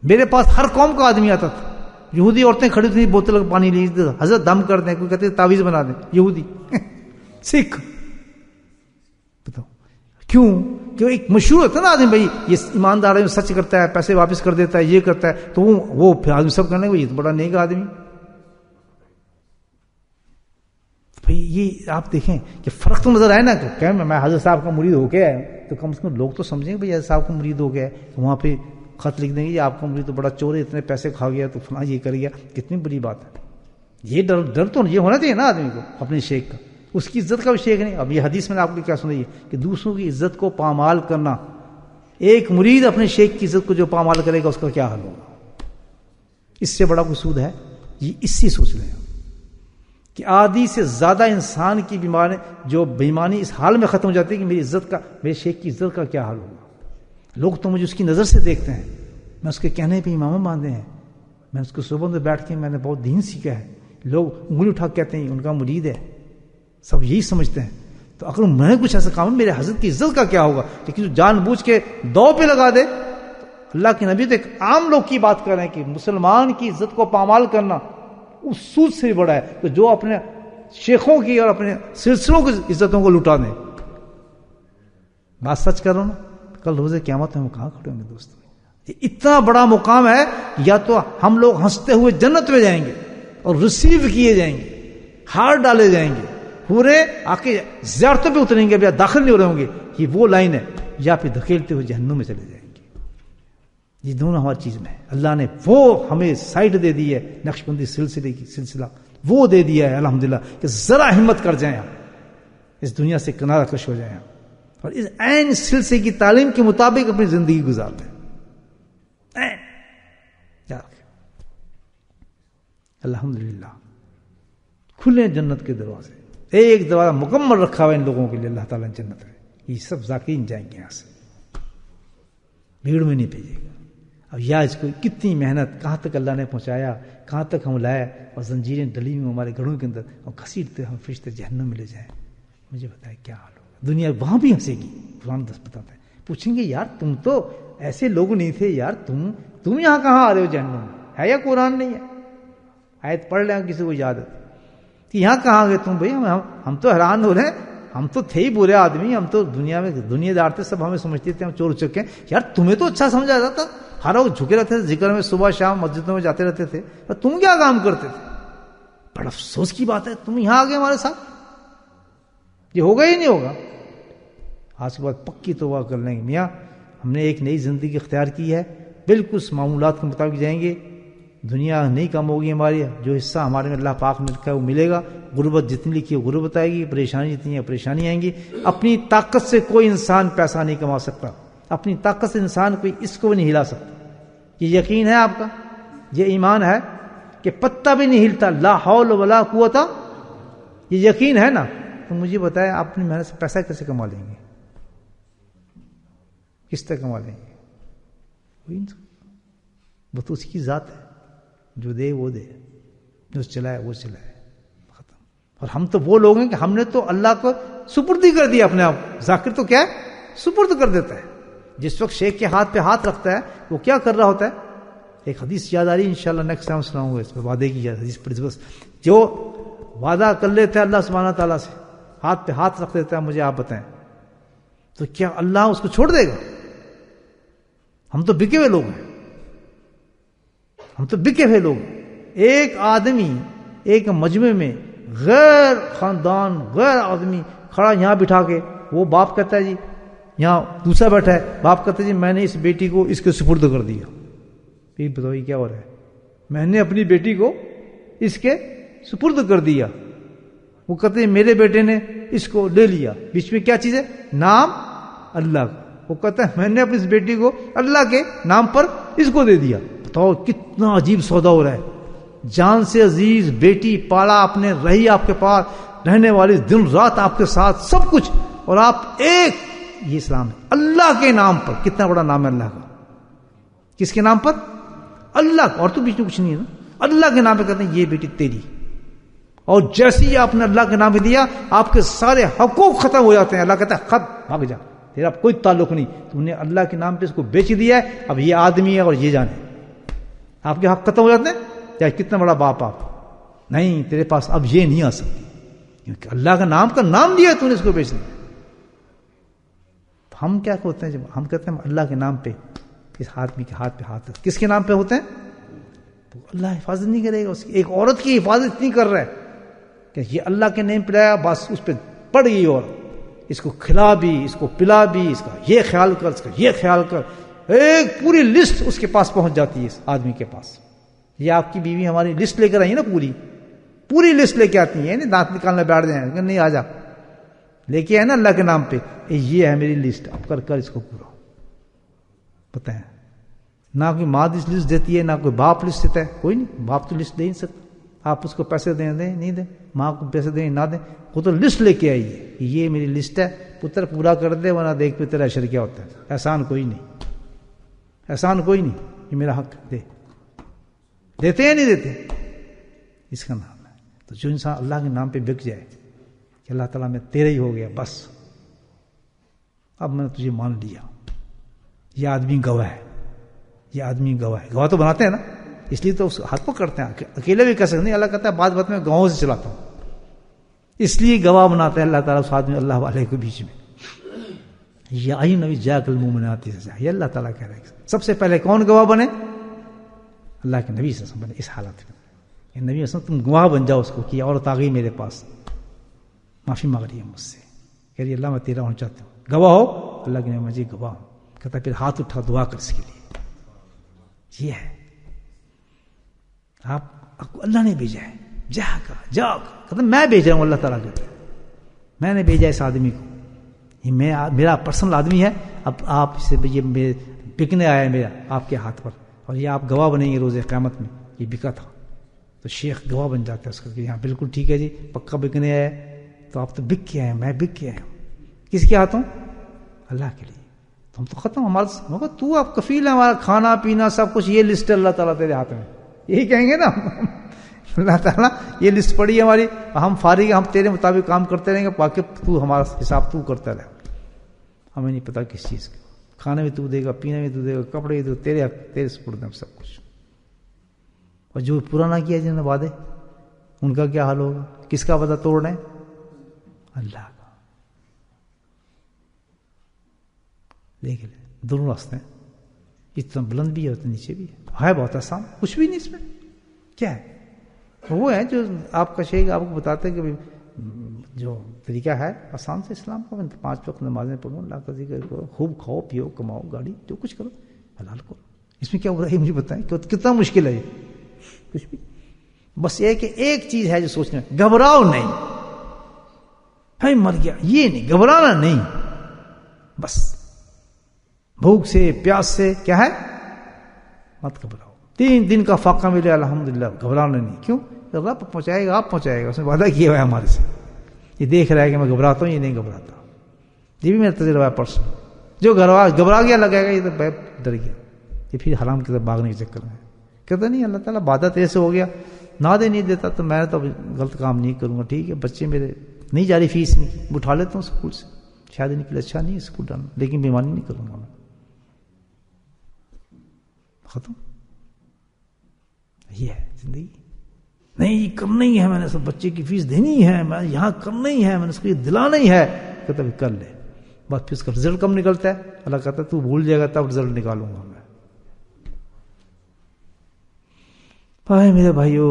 میرے پاس ہر قوم کا آدمی آتا تھا، یہودی عورتیں کھڑی تھیں، بوتل پانی لی، حضرت دم کر دیں، کوئی کہتے ہیں تعویذ بنا دیں، یہودی سکھ، بتاؤ کیوں؟ کہ ایک مشہور ہوتا ہے نا آدمی، بھائی یہ ایماندار ہے، سچ کرتا ہے، پیسے واپس کر دیتا ہے، یہ کرتا ہے، تو وہ پھر آدمی سب کرنے یہ تو بڑا نیک آدمی۔ بھائی یہ آپ دیکھیں کہ فرق تو نظر آئے نا، کہ میں حضرت صاحب کا مرید ہو کے آیا ہوں تو کم از کم لوگ تو سمجھیں گے بھائی حضرت صاحب کا مرید ہو گیا ہے، تو وہاں پہ خط لکھ دیں گے یہ آپ کا مرید تو بڑا چور ہے، اتنے پیسے کھا گیا تو فلاں یہ کر گیا، کتنی بری بات ہے۔ یہ ڈر تو یہ ہونا چاہیے نا آدمی کو اپنے شیخ کا، اس کی عزت کا بھی شیخ نہیں۔ اب یہ حدیث میں نے آپ کو کیا سنائی ہے کہ دوسروں کی عزت کو پامال کرنا، ایک مرید اپنے شیخ کی عزت کو جو پامال کرے گا اس کا کیا حال ہوگا؟ اس سے بڑا کوئی سود ہے؟ یہ اس سے سوچ رہے ہیں کہ آدھی سے زیادہ انسان کی بیماری، جو بیمانی اس حال میں ختم ہو جاتی ہے کہ میری عزت کا، میرے شیخ کی عزت کا کیا حال ہوگا۔ لوگ تو مجھے اس کی نظر سے دیکھتے ہیں، میں اس کے کہنے پہ امام باندھے ہیں، میں اس کو صبح میں بیٹھ کے میں نے بہت دین سیکھا ہے، لوگ انگلی اٹھا کے کہتے ہیں ان کا مرید ہے، سب یہی سمجھتے ہیں۔ تو اگر میں نے کچھ ایسا کام، میرے حضرت کی عزت کا کیا ہوگا؟ لیکن جو جان بوجھ کے دو پہ لگا دے، اللہ کے نبی تو ایک عام لوگ کی بات کر رہے ہیں کہ مسلمان کی عزت کو پامال کرنا اس سود سے بھی بڑا ہے کہ جو اپنے شیخوں کی اور اپنے سلسلوں کی عزتوں کو لٹا دیں۔ بات سچ کر رہا ہوں نا، کل روز قیامت میں ہم کہاں کھڑے ہوں گے دوستوں؟ یہ اتنا بڑا مقام ہے، یا تو ہم لوگ ہنستے ہوئے جنت میں جائیں گے اور ریسیو کیے جائیں گے، ہار ڈالے جائیں گے، پورے آ کے زیارتوں پہ اتریں گے، داخل نہیں ہو رہے ہوں گے، یہ وہ لائن ہے، یا پھر دھکیلتے ہوئے جہنم میں چلے جائیں گے۔ یہ دونوں ہماری چیز میں ہے، اللہ نے وہ ہمیں سائٹ دے دی ہے، نقشبندی سلسلہ وہ دے دیا ہے الحمدللہ، کہ ذرا ہمت کر جائیں ہم، اس دنیا سے کنارہ کش ہو جائیں ہم، اور اس عین سلسلے کی تعلیم کے مطابق اپنی زندگی گزار دیں۔ الحمدللہ کھلے جنت کے دروازے، ایک دروازہ مکمل رکھا ہوا ان لوگوں کے لیے اللہ تعالیٰ نے جنت میں، یہ سب ذاکرین جائیں گے یہاں سے، بھیڑ میں نہیں بھیجے گا۔ اب یا اس کو کتنی محنت کہاں تک اللہ نے پہنچایا, کہاں تک ہم لائے, اور زنجیریں ڈلی ہوئی ہمارے گھروں کے اندر, اور گھسیٹتے ہم فرشتے جہنم میں لے جائیں. مجھے بتائے کیا حال ہوگا. دنیا وہاں بھی ہنسے گی. قرآن 10 بتاتا ہے, پوچھیں گے یار تم تو ایسے لوگ نہیں تھے یار, تم یہاں کہاں آ رہے ہو جہنم میں؟ ہے یا قرآن نہیں ہے؟ آیت پڑھ لیں کسی کو یاد ہے کہ یہاں کہاں گئے تم بھائی. ہم تو حیران ہو رہے ہیں, ہم تو تھے ہی برے آدمی, ہم تو دنیا میں دنیا دار تھے, سب ہمیں سمجھتے تھے ہم چور چکے ہیں. یار تمہیں تو اچھا سمجھا جاتا, ہر وقت جھکے رہتے تھے ذکر میں, صبح شام مسجدوں میں جاتے رہتے تھے, اور تم کیا کام کرتے تھے؟ بڑا افسوس کی بات ہے تم یہاں آ گئے ہمارے ساتھ. یہ ہوگا ہی نہیں ہوگا. آج کے بعد پکی توبہ کر لیں گے, میاں ہم نے ایک نئی زندگی اختیار کی ہے, بالکل اس معمولات کے مطابق جائیں گے. دنیا نہیں کم ہوگی ہماری, جو حصہ ہمارے میں اللہ پاک نے رکھا ہے وہ ملے گا. غربت جتنی لکھی ہے غربت آئے گی, پریشانی جتنی ہے پریشانی آئیں گی. اپنی طاقت سے کوئی انسان پیسہ نہیں کما سکتا, اپنی طاقت سے انسان کوئی اس کو بھی نہیں ہلا سکتا. یہ یقین ہے آپ کا, یہ ایمان ہے کہ پتہ بھی نہیں ہلتا, لا حول ولا قوت, یہ یقین ہے نا. تو مجھے بتائیں آپ اپنی محنت سے پیسہ کیسے کما لیں گے؟ کس طرح کما لیں گے؟ وہ تو اس کی ذات ہے, جو دے وہ دے, جو چلائے وہ چلائے, ختم. اور ہم تو وہ لوگ ہیں کہ ہم نے تو اللہ کو سپرد ہی کر دیا اپنے آپ. ذاکر تو کیا ہے, سپرد کر دیتا ہے. جس وقت شیخ کے ہاتھ پہ ہاتھ رکھتا ہے وہ کیا کر رہا ہوتا ہے؟ ایک حدیث یاد آ رہی ہے, انشاءاللہ نیکسٹ ٹائم سناؤں گا اس پہ, وعدے کی حدیث پر. جو وعدہ کر لیتا ہے اللہ سبحانہ تعالیٰ سے, ہاتھ پہ ہاتھ رکھ دیتا ہے, مجھے آپ بتائیں تو کیا اللہ اس کو چھوڑ دے گا؟ ہم تو بکے ہوئے لوگ ہیں, ہم تو بکے ہوئے لوگ. ایک آدمی ایک مجمع میں غیر خاندان غیر آدمی کھڑا یہاں بٹھا کے, وہ باپ کہتا ہے جی, یہاں دوسرا بیٹھا ہے, باپ کہتا ہے جی میں نے اس بیٹی کو اس کے سپرد کر دیا. یہ بتاؤ یہ کیا ہو رہا ہے؟ میں نے اپنی بیٹی کو اس کے سپرد کر دیا. وہ کہتے ہیں میرے بیٹے نے اس کو لے لیا. بیچ میں کیا چیز ہے؟ نام اللہ کا. وہ کہتا ہے میں نے اپنی اس بیٹی کو اللہ کے نام پر اس کو دے دیا. بتاؤ کتنا عجیب سودا ہو رہا ہے. جان سے عزیز بیٹی پالا آپ نے, رہی آپ کے پاس, رہنے والی دن رات آپ کے ساتھ, سب کچھ, اور آپ ایک, یہ اسلام ہے, اللہ کے نام پر. کتنا بڑا نام ہے اللہ کا. کس کے نام پر؟ اللہ کا. اور تو بیچ میں کچھ نہیں ہے نا, اللہ کے نام پہ کہتے ہیں یہ بیٹی تیری. اور جیسے ہی آپ نے اللہ کے نام پہ دیا, آپ کے سارے حقوق ختم ہو جاتے ہیں. اللہ کہتا ہے خط بھاگ جا, تیرا کوئی تعلق نہیں, تم نے اللہ کے نام پہ اس کو بیچ دیا ہے, اب یہ آدمی ہے اور یہ جانے. آپ کے حق ختم ہو جاتے ہیں, چاہے کتنا بڑا باپ آپ, نہیں تیرے پاس اب یہ نہیں آ سکتی, کیونکہ اللہ کا نام دیا ہے, تو نے اس کو بیچ دیا. ہم کیا ہوتے ہیں جب ہم کہتے ہیں اللہ کے نام پہ, اس آدمی کے ہاتھ پہ ہاتھ, کس کے نام پہ ہوتے ہیں؟ تو اللہ حفاظت نہیں کرے گا اس کی. ایک عورت کی حفاظت نہیں کر رہا ہے کہ یہ اللہ کے نام پہ لایا, بس اس پہ پڑ گئی عورت, اس کو کھلا بھی, اس کو پلا بھی, اس کا یہ خیال کر, اس کا یہ خیال کر, ایک پوری لسٹ اس کے پاس پہنچ جاتی ہے اس آدمی کے پاس. یہ آپ کی بیوی ہماری لسٹ لے کر آئی نا, پوری لسٹ لے کے آتی ہے, دانت نکالنے بیٹھ جائیں, نہیں آ جا, لے کے آئے نا اللہ کے نام پہ, یہ ہے میری لسٹ, اب کر اس کو پورا. پتہ ہے نہ کوئی ماں لسٹ دیتی ہے, نہ کوئی باپ لسٹ دیتا ہے, کوئی نہیں. باپ تو لسٹ دے نہیں سکتا, آپ اس کو پیسے دیں نہیں دیں, ماں کو پیسے دیں نہ دیں, وہ تو لسٹ لے کے آئی ہے, یہ میری لسٹ ہے, پتر پورا کر دے, ورنہ دیکھ پہ تیرا اشر کیا ہوتا ہے. احسان کوئی نہیں, احسان کوئی نہیں, یہ میرا حق دے. دیتے یا نہیں دیتے؟ اس کا نام ہے. تو جو انسان اللہ کے نام پہ بک جائے کہ اللہ تعالیٰ میں تیرے ہی ہو گیا, بس اب میں نے تجھے مان لیا. یہ آدمی گواہ ہے, یہ آدمی گواہ ہے. گواہ تو بناتے ہیں نا, اس لیے تو اس ہاتھ پہ کرتے ہیں, اکیلے بھی کر سکتے نہیں. اللہ کہتا ہے بات میں گواہوں سے چلاتا ہوں, اس لیے گواہ بناتا ہے اللہ تعالیٰ اس آدمی اللہ والے کے بیچ میں. یہ آئی نبی جا کل مومنات سے, یہ اللہ تعالیٰ کہہ رہا ہے. سب سے پہلے کون گواہ بنے؟ اللہ کے نبی صلی اللہ علیہ وسلم بنے. اس حالت میں نبی صلی اللہ علیہ وسلم تم گواہ بن جاؤ اس کو کہ عورت آ گئی میرے پاس, معافی مانگ رہی ہے مجھ سے, کہہ رہی اللہ میں تیرا ہونا چاہتا ہوں, گواہ ہو. اللہ کے نبی مجھے گواہ ہوں. کہتا پھر ہاتھ اٹھا دعا کر اس کے لیے. یہ ہے آپ کو اللہ نے بھیجا ہے, جا کہتا میں بھیج رہا ہوں. اللہ تعالیٰ کہتا ہے میں نے بھیجا اس آدمی کو, یہ میرا پرسنل آدمی ہے. اب آپ سے یہ بکنے آیا ہے میرا آپ کے ہاتھ پر, اور یہ آپ گواہ بنیں گے روز قیامت میں یہ بکا تھا. تو شیخ گواہ بن جاتا ہے اس کا کہ ہاں بالکل ٹھیک ہے جی, پکا بکنے آیا. تو آپ تو بک کے آئے, میں بک کے آیا ہوں. کس کے ہاتھوں؟ اللہ کے لیے. تو ہم تو ختم. ہمارا تو آپ کفیل ہے ہمارا کھانا پینا سب کچھ, یہ لسٹ اللہ تعالیٰ تیرے ہاتھ میں, یہی کہیں گے نا اللہ تعالیٰ یہ لسٹ پڑی ہے ہماری, ہم فارغ, ہم تیرے مطابق کام کرتے رہیں گے, باقی تو ہمارا حساب تو کرتا رہے. ہمیں نہیں پتا کس چیز کا, کھانا بھی تو دے گا, پینا بھی تو دے گا, کپڑے بھی تو تیرے سپرد ہیں سب کچھ. اور جو پورا نہ کیا جنہوں نے وعدے, ان کا کیا حال ہوگا؟ کس کا وعدہ توڑ رہے ہیں؟ اللہ کا. دیکھ لیں دونوں راستے ہیں, اتنا بلند بھی ہے اتنا نیچے بھی ہے بہت آسان, کچھ بھی نہیں اس میں. کیا ہے وہ ہے جو آپ کا شیخ آپ کو بتاتے ہیں کہ جو طریقہ ہے آسان سے اسلام کا, 5 وقت نمازیں پڑھو, اللہ کا ذکر کرو, خوب کھاؤ پیو, کماؤ, گاڑی جو کچھ کرو, حلال کرو. اس میں کیا ہو رہا ہے مجھے بتائیں, کتنا مشکل ہے یہ. کچھ بھی, بس یہ کہ ایک چیز ہے جو سوچنا, گھبراؤ نہیں, بھائی مر گیا یہ نہیں, گھبرانا نہیں, بس بھوک سے پیاس سے کیا ہے مت گھبراؤ. 3 دن کا فاقہ ملے الحمدللہ, گھبرانا نہیں. کیوں؟ رب پہنچائے گا, آپ پہنچائے گا, اس نے وعدہ کیا ہوا ہے ہمارے سے. یہ دیکھ رہا ہے کہ میں گھبراتا ہوں, یہ نہیں گھبراتا. یہ بھی میرا تجربہ ہے پرسوں. جو گھبرا گیا لگے گا یہ تو ڈر گیا, یہ پھر حرام کی طرف بھاگنے کے چکر میں کہتا نہیں اللہ تعالیٰ وعدہ تیرے سے ہو گیا, نہ دے نہیں دیتا تو میں تو غلط کام نہیں کروں گا. ٹھیک ہے, بچے میرے نہیں جا رہی فیس نہیں, اٹھا لیتا ہوں اسکول سے, شاید ان کے لیے اچھا نہیں ہے اسکول ڈالنا, لیکن بیمانی نہیں کروں گا میں. ختم. یہ ہے زندگی. نہیں کرنا ہی ہے, میں نے سب بچے کی فیس دینی ہے, میں یہاں کرنا ہی ہے, میں نے اس کو یہ دلانا ہی ہے. کہتا کر لے, بس پھر اس کا رزلٹ کم نکلتا ہے. اللہ کہتا ہے تو بھول جائے گا تب رزلٹ نکالوں گا میں. بھائی میرے بھائیو,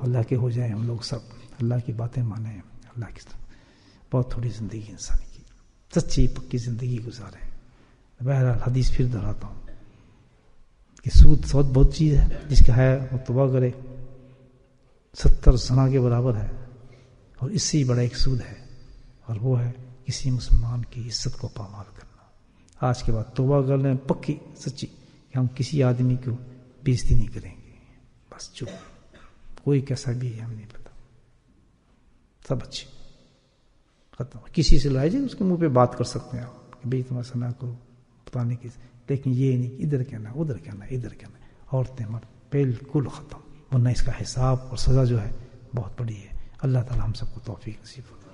اللہ کے ہو جائیں ہم لوگ سب, اللہ کی باتیں مانیں, اللہ کی بہت تھوڑی زندگی انسان کی, سچی پکی زندگی گزاریں. بہرحال حدیث پھر دہراتا ہوں کہ سود بہت چیز ہے, جس کا ہے وہ توبہ کرے, 70 زنا کے برابر ہے, اور اس سے بڑا ایک سود ہے, اور وہ ہے کسی مسلمان کی عزت کو پامال کرنا. آج کے بعد توبہ کر لیں پکی سچی کہ ہم کسی آدمی کو بےزتی نہیں کریں گے, بس چپ, کوئی کیسا بھی ہے ہم نہیں پتا, سب اچھے ختم. کسی سے لائے جائے اس کے منہ پہ بات کر سکتے ہیں آپ کہ بھائی تم ایسا نہ کرو, بتانے کی, لیکن یہ نہیں ادھر کہنا ادھر کہنا ادھر کہنا. عورتیں مرد بالکل ختم, ورنہ اس کا حساب اور سزا جو ہے بہت بڑی ہے. اللہ تعالی ہم سب کو توفیق نصیب فرمائے.